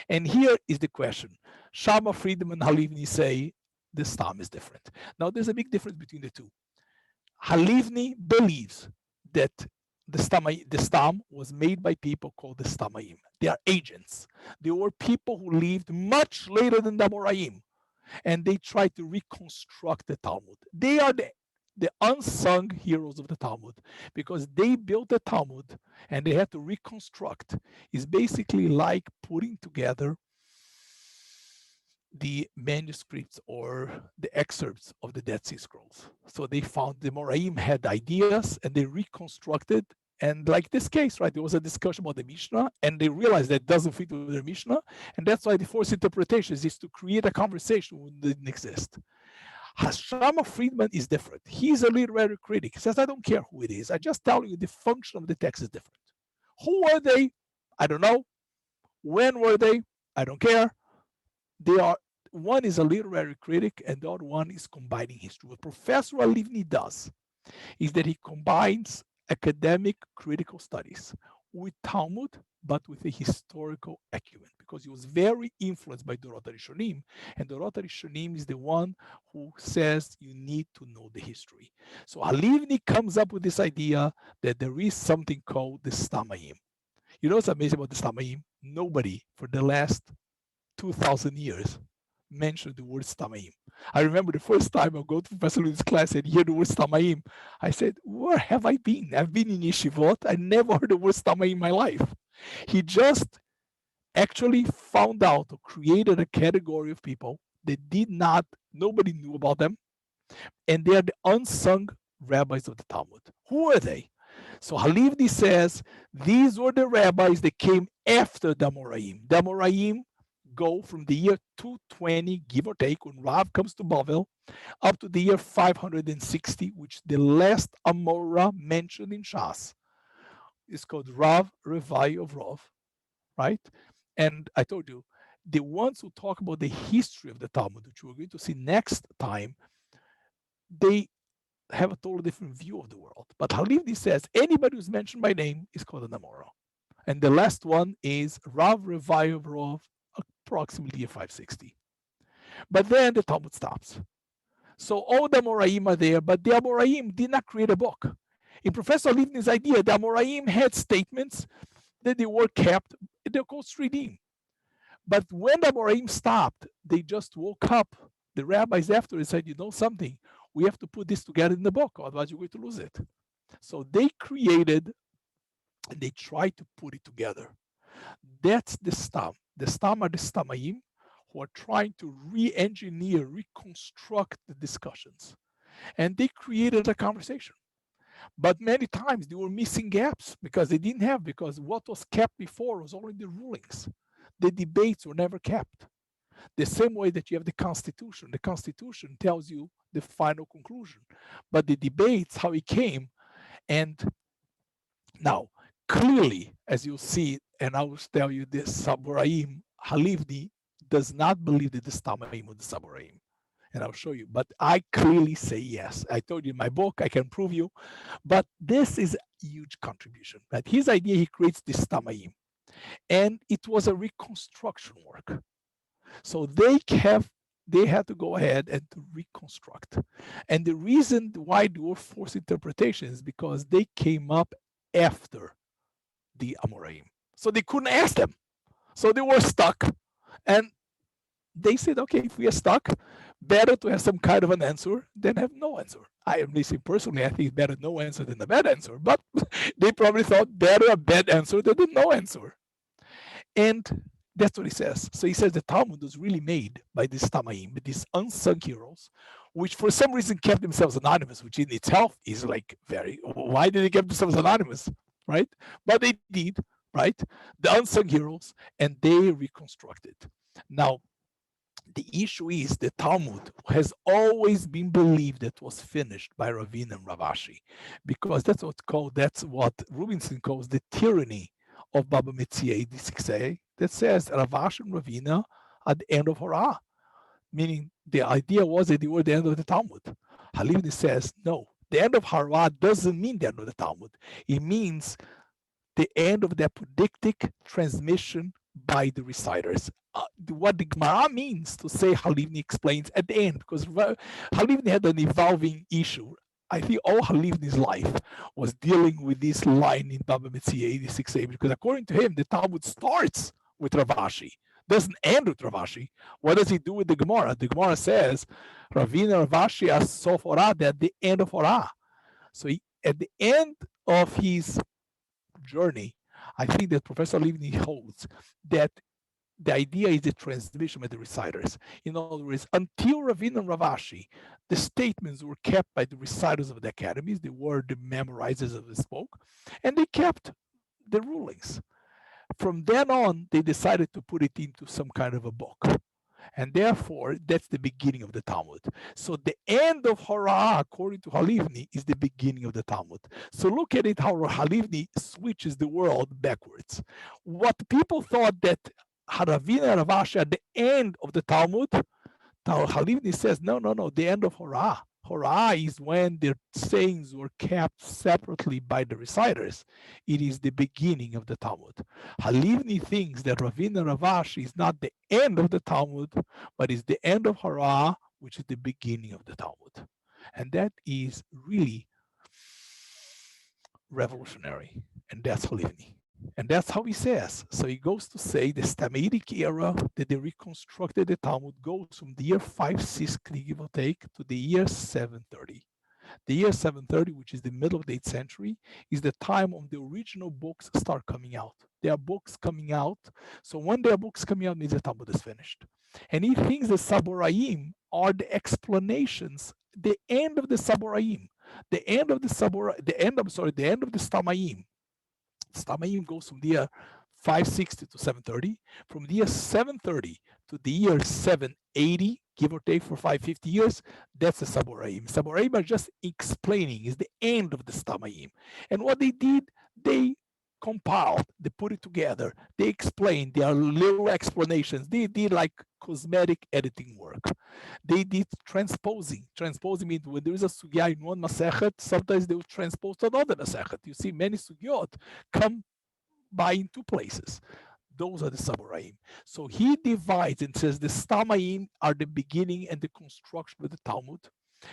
And here is the question. Shama, Friedman, and Halivni say the Stam is different. Now, there's a big difference between the two. Halivni believes that the Stam was made by people called the Stamaim. They are agents. They were people who lived much later than the Amoraim, and they tried to reconstruct the Talmud. They are the unsung heroes of the Talmud, because they built the Talmud and they had to reconstruct. It's basically like putting together the manuscripts or the excerpts of the Dead Sea Scrolls. So they found the Moraim had ideas and they reconstructed. And like this case, right, there was a discussion about the Mishnah and they realized that it doesn't fit with their Mishnah. And that's why the forced interpretations is to create a conversation when it didn't exist. Shama Friedman is different. He's a literary critic. He says, I don't care who it is. I just tell you the function of the text is different. Who are they? I don't know. When were they? I don't care. They are, one is a literary critic and the other one is combining history. What Professor Halivni does is that he combines academic critical studies with Talmud, but with a historical acumen, because he was very influenced by Dorot HaRishonim, and Dorot HaRishonim is the one who says you need to know the history. So Halivni comes up with this idea that there is something called the Stamaim. You know what's amazing about the Stamaim? Nobody for the last 2,000 years mentioned the word Stamaim. I remember the first time I go to Professor Lutz class and hear the word Stamaim, I said, where have I been? I've been in Yeshivot. I never heard the word Stamaim in my life. He just actually found out or created a category of people that nobody knew about them. And they are the unsung rabbis of the Talmud. Who are they? So Halivni says, these were the rabbis that came after the Amoraim. The Amoraim go from the year 220, give or take, when Rav comes to Bavel, up to the year 560, which the last Amora mentioned in Shas is called Rav Revai of Rav, right? And I told you, the ones who talk about the history of the Talmud, which we're going to see next time, they have a totally different view of the world. But Halivni says anybody who's mentioned by name is called a Gamora. And the last one is Rav Revayev, approximately year 560. But then the Talmud stops. So all the Amoraim are there, but the Amoraim did not create a book. In Professor Halivni's idea, the Amoraim had statements that they were kept, they're called Stridim. But when the Amoraim stopped, they just woke up. The rabbis after said, you know something, we have to put this together in the book, otherwise you're going to lose it. So they created, and they tried to put it together. That's the Stam. The Stam are the Stamaim who are trying to re-engineer, reconstruct the discussions. And they created a conversation. But many times they were missing gaps because they didn't have, because what was kept before was only the rulings. The debates were never kept. The same way that you have the Constitution. The Constitution tells you the final conclusion. But the debates, how it came, and now, clearly, as you see, and I will tell you this, Saboraim Halivni does not believe that the Stamaim or the Saboraim. And I'll show you, but I clearly say yes. I told you in my book, I can prove you, but this is a huge contribution. But his idea, he creates the Stamaim. And it was a reconstruction work. So they had to go ahead and to reconstruct. And the reason why they were forced interpretation is because they came up after the Amoraim. So they couldn't ask them. So they were stuck. And they said, okay, if we are stuck, better to have some kind of an answer than have no answer. I am listening personally, I think better no answer than a bad answer, but they probably thought better a bad answer than a no answer. And that's what he says. So he says the Talmud was really made by these Tamaim, these unsung heroes, which for some reason kept themselves anonymous, which in itself is like why did they keep themselves anonymous, right? But they did, right? The unsung heroes, and they reconstructed. Now, the issue is the Talmud has always been believed that was finished by Ravina and Ravashi, because that's what Rubinstein calls the tyranny of Baba Metzia 86a, that says Ravash and Ravina at the end of Horah, meaning the idea was that they were the end of the Talmud. Halivni says, no, the end of Horah doesn't mean the end of the Talmud. It means the end of the apodictic transmission by the reciters. What the Gamora means to say, Halivni explains at the end, because Halivni had an evolving issue. I think all Halivni's life was dealing with this line in Baba Metzia 86a, because according to him, the Talmud starts with Ravashi, doesn't end with Ravashi. What does he do with the Gamora? The Gamora says, Ravina Ravashi as Sof Horah, at the end of Horah. So at the end of his journey, I think that Professor Halivni holds that the idea is the transmission by the reciters. In other words, until Ravina and Ravashi, the statements were kept by the reciters of the academies. They were the memorizers of the spoke, and they kept the rulings. From then on, they decided to put it into some kind of a book. And therefore, that's the beginning of the Talmud. So the end of Horah, according to Halivni, is the beginning of the Talmud. So look at it, how Halivni switches the world backwards. What people thought that Ravina and Ravashi at the end of the Talmud, Halivni says, no, the end of Horah. Horah is when the sayings were kept separately by the reciters. It is the beginning of the Talmud. Halivni thinks that Ravina and Ravashi is not the end of the Talmud, but is the end of Horah, which is the beginning of the Talmud. And that is really revolutionary. And that's Halivni. And that's how he says. So he goes to say the Stamayidic era that they reconstructed the Talmud goes from the year 560, give or take, to the year 730. The year 730, which is the middle of the 8th century, is the time when the original books start coming out. There are books coming out. So when there are books coming out, means the Talmud is finished. And he thinks the Saboraim are the explanations, the end of the Saboraim, the end of the Stamaim. Stamaim goes from the year 560 to 730. From the year 730 to the year 780, give or take for 550 years, that's the Saboraim. Saboraim are just explaining, is the end of the Stamaim. And what they did, they compiled, they put it together, they explain, there are little explanations. They did like cosmetic editing work. They did transposing. Transposing means when there is a sugya in one masechet, sometimes they will transpose to another masechet. You see many sugyot come by in two places. Those are the Saboraim. So he divides and says the Stamaim are the beginning and the construction of the Talmud.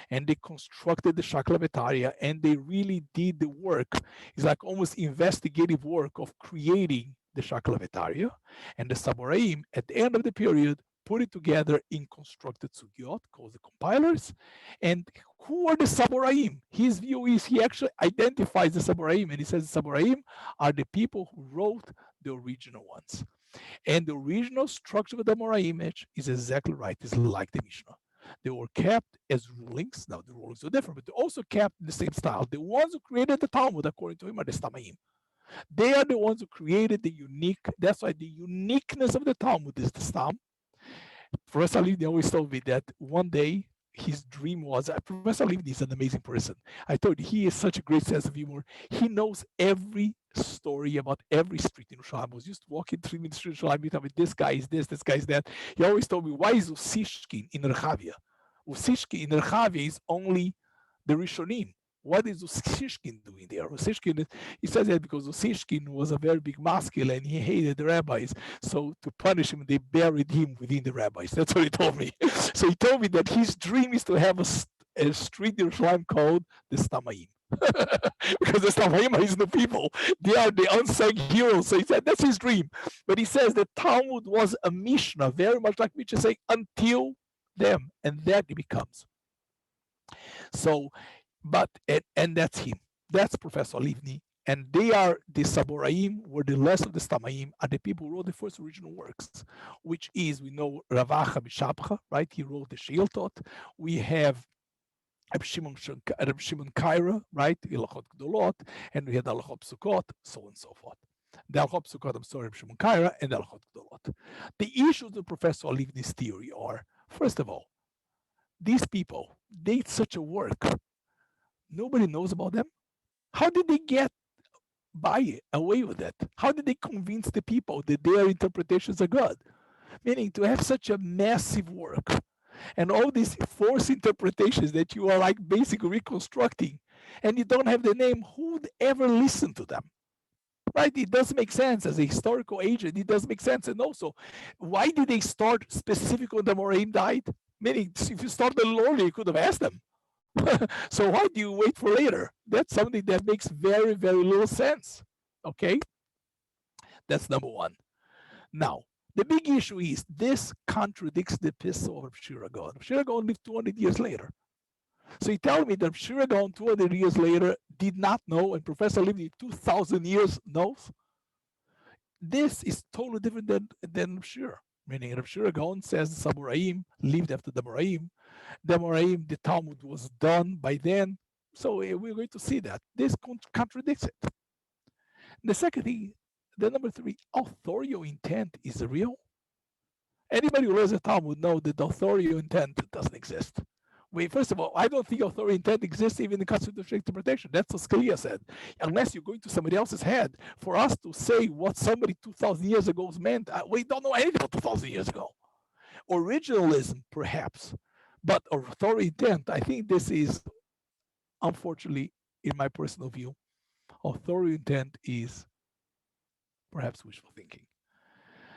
And they constructed the Shaklavetaria, and they really did the work. It's like almost investigative work of creating the Shaklavetaria. And the Saboraim, at the end of the period, put it together in constructed sugyot, called the compilers. And who are the Saboraim? His view is he actually identifies the Saboraim, and he says the Saboraim are the people who wrote the original ones. And the original structure of the Gamora image is exactly right. It's like the Mishnah. They were kept as rulings. Now the rulings are different, but they also kept the same style. The ones who created the Talmud, according to him, are the Stamaim. They are the ones who created the unique. That's why the uniqueness of the Talmud is the Stam. Professor Halivni always told me that one day his dream was, Professor Halivni is an amazing person. I told you, he has such a great sense of humor. He knows every story about every street in Yerushalayim. I was just walking 3 minutes through Yerushalayim, he told me, this guy is this guy is that. He always told me, why is Usishkin in Rehavia? Usishkin in Rehavia is only the Rishonim. What is Usishkin doing there? Usishkin, he says that because Usishkin was a very big masculine and he hated the rabbis. So to punish him, they buried him within the rabbis. That's what he told me. So he told me that his dream is to have a street in Yerushalayim called the Stamaim. Because the Stamaim is the people. They are the unsung heroes. So he said that's his dream. But he says the Talmud was a Mishnah, very much like Mishnah saying, until them. And that it becomes. So, but and that's him. That's Professor Halivni. And they are the Saboraim, were the less of the Stamaim, are the people who wrote the first original works, which is, we know Ravacha B'Shabcha, right? He wrote the Sheiltot. We have Reb Shimon Kaira, right? Ilachot Gdolot, and we had Alachot Psukot, so on and so forth. The Alachot Psukot, I'm sorry, Reb Shimon Kaira, and the Alachot Gdolot. The issues of Professor Halivni's theory are, first of all, these people, they did such a work. Nobody knows about them. How did they get away with it? How did they convince the people that their interpretations are good? Meaning to have such a massive work and all these forced interpretations that you are like basically reconstructing, and you don't have the name, who would ever listen to them? Right? It doesn't make sense as a historical agent. It doesn't make sense. And also, why did they start specifically when the Moraim died? Meaning, if you started earlier, you could have asked them. So why do you wait for later? That's something that makes very, very little sense. Okay? That's number one. Now, the big issue is this contradicts the epistle of Shira Gaon. Shira Gaon lived 200 years later. So you tell me that Shira Gaon 200 years later did not know, and Professor Halivni 2,000 years knows? This is totally different than Shira. Meaning Rav Shira Gaon says the Saboraim lived after the Moraim. The Moraim, the Talmud was done by then. So we're going to see that. This contradicts it. The second thing, the number three, authorial intent is real. Anybody who learns the Talmud knows that the authorial intent doesn't exist. First of all, I don't think authorial intent exists even in the constitutional interpretation. That's what Scalia said. Unless you're going to somebody else's head, for us to say what somebody 2,000 years ago meant, we don't know anything about 2,000 years ago. Originalism, perhaps, but authorial intent, I think this is, unfortunately, in my personal view, authorial intent is perhaps wishful thinking.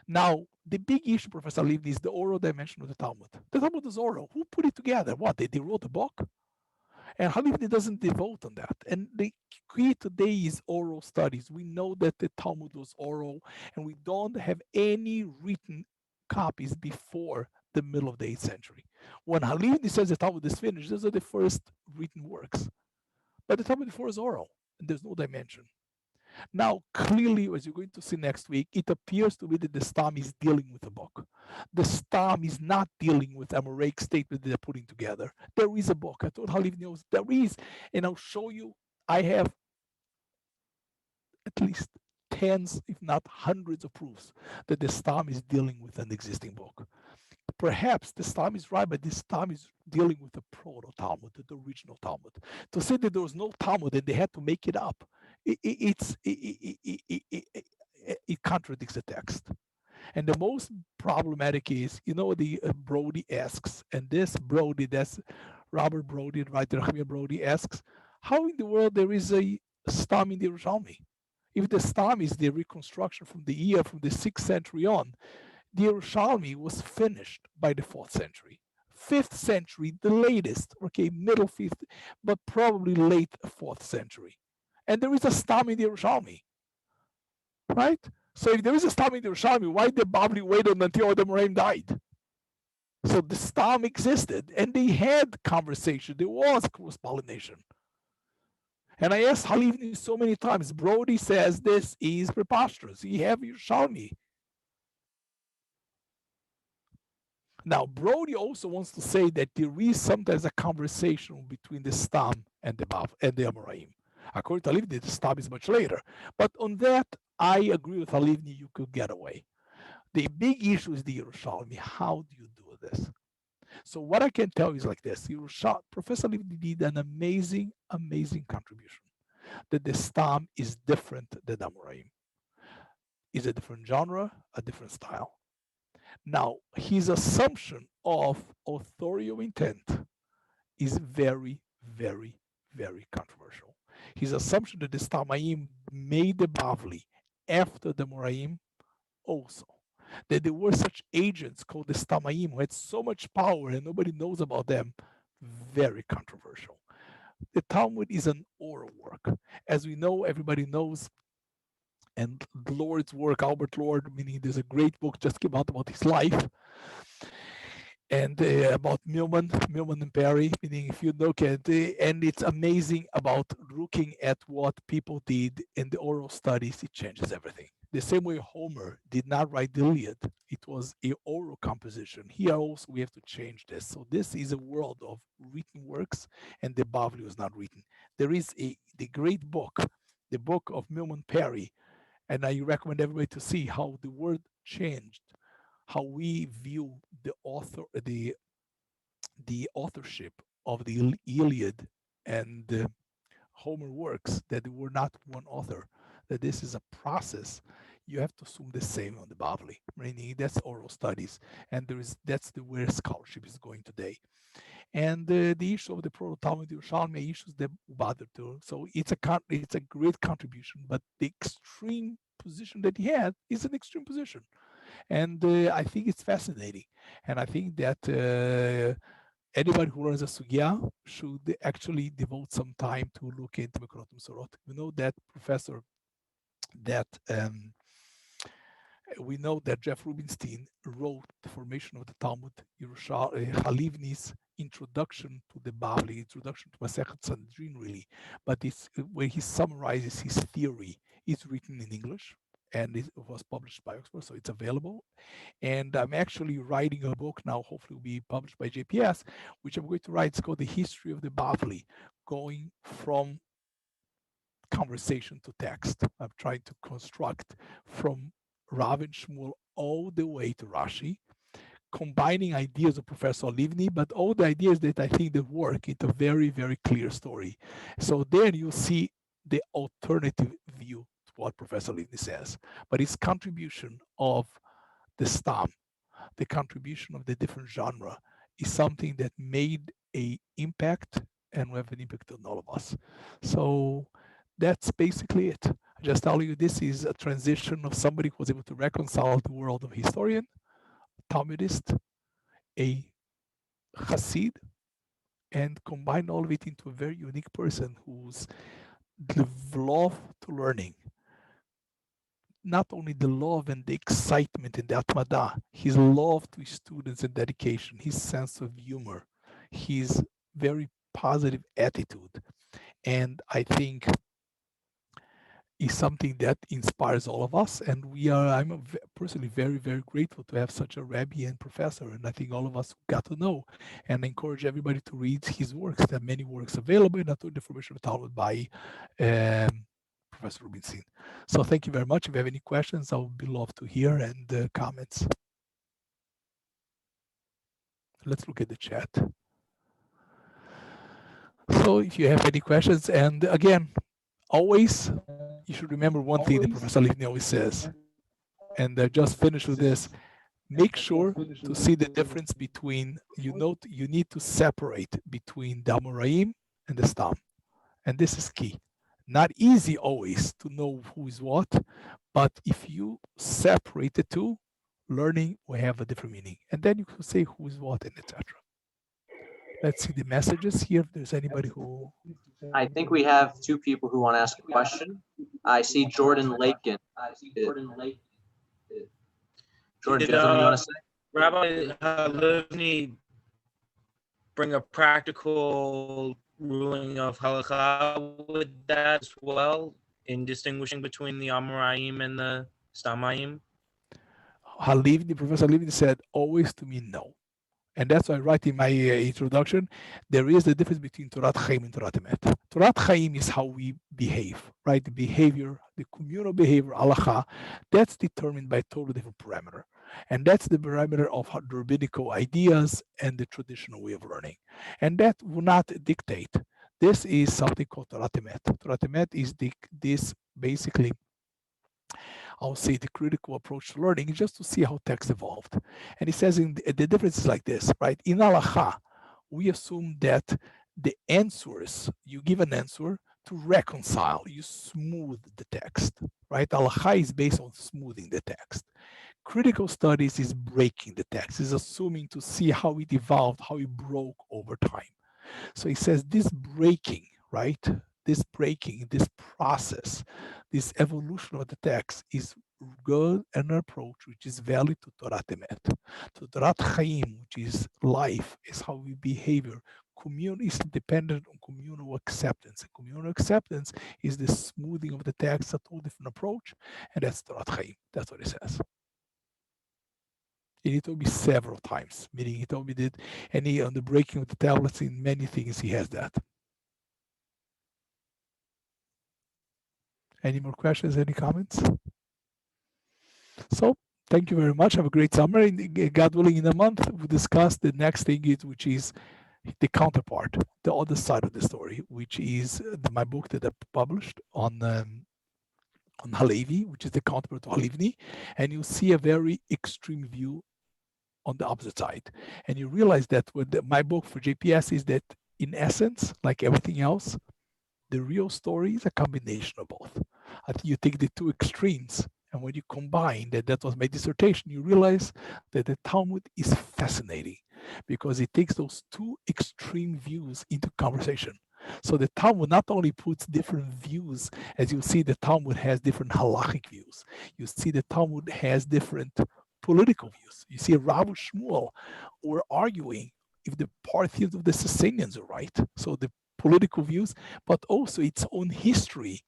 Now, the big issue, Professor Halivni, is the oral dimension of the Talmud. The Talmud is oral. Who put it together? What, they wrote a book? And Halivni doesn't devote on that. And the key today is oral studies. We know that the Talmud was oral, and we don't have any written copies before the middle of the 8th century. When Halivni says the Talmud is finished, those are the first written works. But the Talmud before is oral, and there's no dimension. Now, clearly, as you're going to see next week, it appears to me that the Stam is dealing with a book. The Stam is not dealing with Amoraic statement that they're putting together. There is a book. I told Halevy knows there is, and I'll show you. I have at least tens, if not hundreds, of proofs that the Stam is dealing with an existing book. Perhaps the Stam is right, but this Stam is dealing with the proto-Talmud, the original Talmud. To say that there was no Talmud and they had to make it up it contradicts the text. And the most problematic is, the Brody asks, and this Brody, that's Robert Brody, writer Brody asks, how in the world there is a stam in the Yerushalmi? If the stam is the reconstruction from the 6th century on, the Yerushalmi was finished by the 4th century. 5th century, the latest, okay, middle 5th, but probably late 4th century. And there is a stam in the Yerushalmi, right? So if there is a stam in the Yerushalmi, why did the Babli wait until the Moraim died? So the stam existed, and they had conversation. There was cross-pollination. And I asked Halivni so many times, Brody says this is preposterous. You have Yerushalmi. Now, Brody also wants to say that there is sometimes a conversation between the stam and the Amoraim. According to Halivni, the stam is much later. But on that, I agree with Halivni, you could get away. The big issue is the Yerushalmi. How do you do this? So what I can tell you is like this. Professor Halivni did an amazing, amazing contribution. That the stam is different than Amoraim. It's a different genre, a different style. Now, his assumption of authorial intent is very, very, very controversial. His assumption that the Stamaim made the Bavli after the Moraim also. That there were such agents called the Stamaim who had so much power and nobody knows about them, very controversial. The Talmud is an oral work. As we know, everybody knows, and Lord's work, Albert Lord, meaning there's a great book just came out about his life, and about Millman and Perry, meaning if you look at and it's amazing about looking at what people did in the oral studies, it changes everything. The same way Homer did not write the Iliad, it was an oral composition. Here also we have to change this. So this is a world of written works, and the Bavli was not written. There is the great book, the book of Millman Perry, and I recommend everybody to see how the word changed, how we view the authorship of the Iliad and the Homer works, that they were not one author, that this is a process. You have to assume the same on the Bavli, meaning that's oral studies, and that's where scholarship is going today. And the issue of the Proto-Talmud Yerushalmi issues the bother to. So it's a great contribution, but the extreme position that he had is an extreme position. And I think it's fascinating. And I think that anybody who learns a sugya should actually devote some time to look into Mekorotim Sorot. We know that professor, that we know that Jeff Rubinstein wrote The Formation of the Talmud, Halivni's introduction to the Bavli, introduction to Masechet Sanhedrin, really. But it's where he summarizes his theory. It's written in English, and it was published by Oxford, so it's available. And I'm actually writing a book now, hopefully will be published by JPS, which I'm going to write. It's called The History of the Bavli, going from conversation to text. I'm trying to construct from Rav and Shmuel all the way to Rashi, combining ideas of Professor Halivni, but all the ideas that I think that work into a very, very clear story. So then you see the alternative view to what Professor Halivni says, but his contribution of the stam, the contribution of the different genre, is something that made an impact and will have an impact on all of us. So that's basically it. I just tell you, this is a transition of somebody who was able to reconcile the world of historian, Talmudist, a Chasid, and combine all of it into a very unique person who's the love to learning. Not only the love and the excitement and the atmada, his love to his students and dedication, his sense of humor, his very positive attitude. And I think is something that inspires all of us. And I'm personally very, very grateful to have such a rabbi and professor. And I think all of us got to know, and I encourage everybody to read his works. There are many works available, and not only the Formation of Talmud by Professor Rubinstein. So thank you very much. If you have any questions, I would be love to hear, and comments. Let's look at the chat. So if you have any questions, and again, always, you should remember one thing that Professor Halivni always says, and just finish with this. Make sure to see the difference between, you need to separate between the Amoraim and the Stam. And this is key. Not easy always to know who is what, but if you separate the two, learning will have a different meaning. And then you can say who is what and etc. Let's see the messages here. If there's anybody who... I think we have two people who want to ask a question. I see Jordan Lakin. Jordan, do you have something you want to say? Rabbi Halevy bring a practical ruling of halakha with that as well, in distinguishing between the Amoraim and the Stamayim? Halivni, Professor Halivni said always to me no. And that's why I write in my introduction, there is the difference between Torat Chaim and Torat Emet. Torat Chaim is how we behave, right? The behavior, the communal behavior, halakha, that's determined by a totally different parameter. And that's the parameter of the rabbinical ideas and the traditional way of learning. And that will not dictate. This is something called Torat Emet. Torat Emet is this basically, I'll say, the critical approach to learning, just to see how text evolved. And he says the difference is like this, right? In halakha, we assume that the answers, you give an answer to reconcile, you smooth the text, right? Halakha is based on smoothing the text. Critical studies is breaking the text, is assuming to see how it evolved, how it broke over time. So he says this breaking, right? This breaking, this process, this evolution of the text is good and an approach which is valid to Torat Emet. To Torat Chaim, which is life, is how we behavior. Community is dependent on communal acceptance. And communal acceptance is the smoothing of the text, a totally different approach, and that's Torat Chaim. That's what it says. He told me several times, meaning he told me that, and he, on the breaking of the tablets, in many things, he has that. Any more questions, any comments? So, thank you very much. Have a great summer. And God willing, in a month, we'll discuss the next thing, which is the counterpart, the other side of the story, which is my book that I published on Halevy, which is the counterpart to Halivni. And you'll see a very extreme view on the opposite side. And you realize that with my book for JPS is that, in essence, like everything else, the real story is a combination of both. I think you take the two extremes, and when you combine that was my dissertation, you realize that the Talmud is fascinating because it takes those two extreme views into conversation. So the Talmud not only puts different views, as you see, the Talmud has different halachic views. You see, the Talmud has different political views. You see, Rav Shmuel were arguing if the parties of the Sasanians are right. So the political views, but also its own history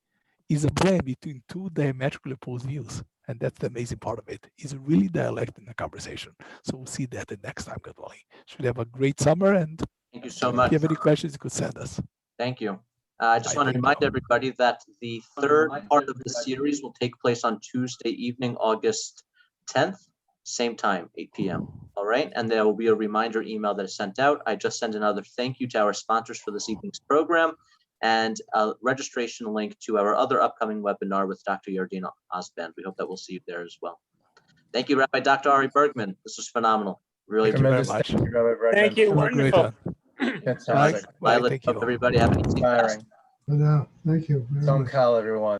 is a blend between two diametrically opposed views. And that's the amazing part of it. It's really dialect in the conversation. So we'll see that the next time, God willing. Should have a great summer. And thank you so much. If you have any questions, you could send us. Thank you. I just want to remind everybody that the third part of the series will take place on Tuesday evening, August 10th, same time, 8 p.m. All right. And there will be a reminder email that is sent out. I just sent another thank you to our sponsors for this evening's program and a registration link to our other upcoming webinar with Dr. Yardina Osband. We hope that we'll see you there as well. Thank you, Rabbi Dr. Ari Bergmann. This was phenomenal. Really Tremendous. Thank you very much. Thank you. Wonderful. Bye, everybody. Have an easy Inspiring. No, thank you. Don't call everyone.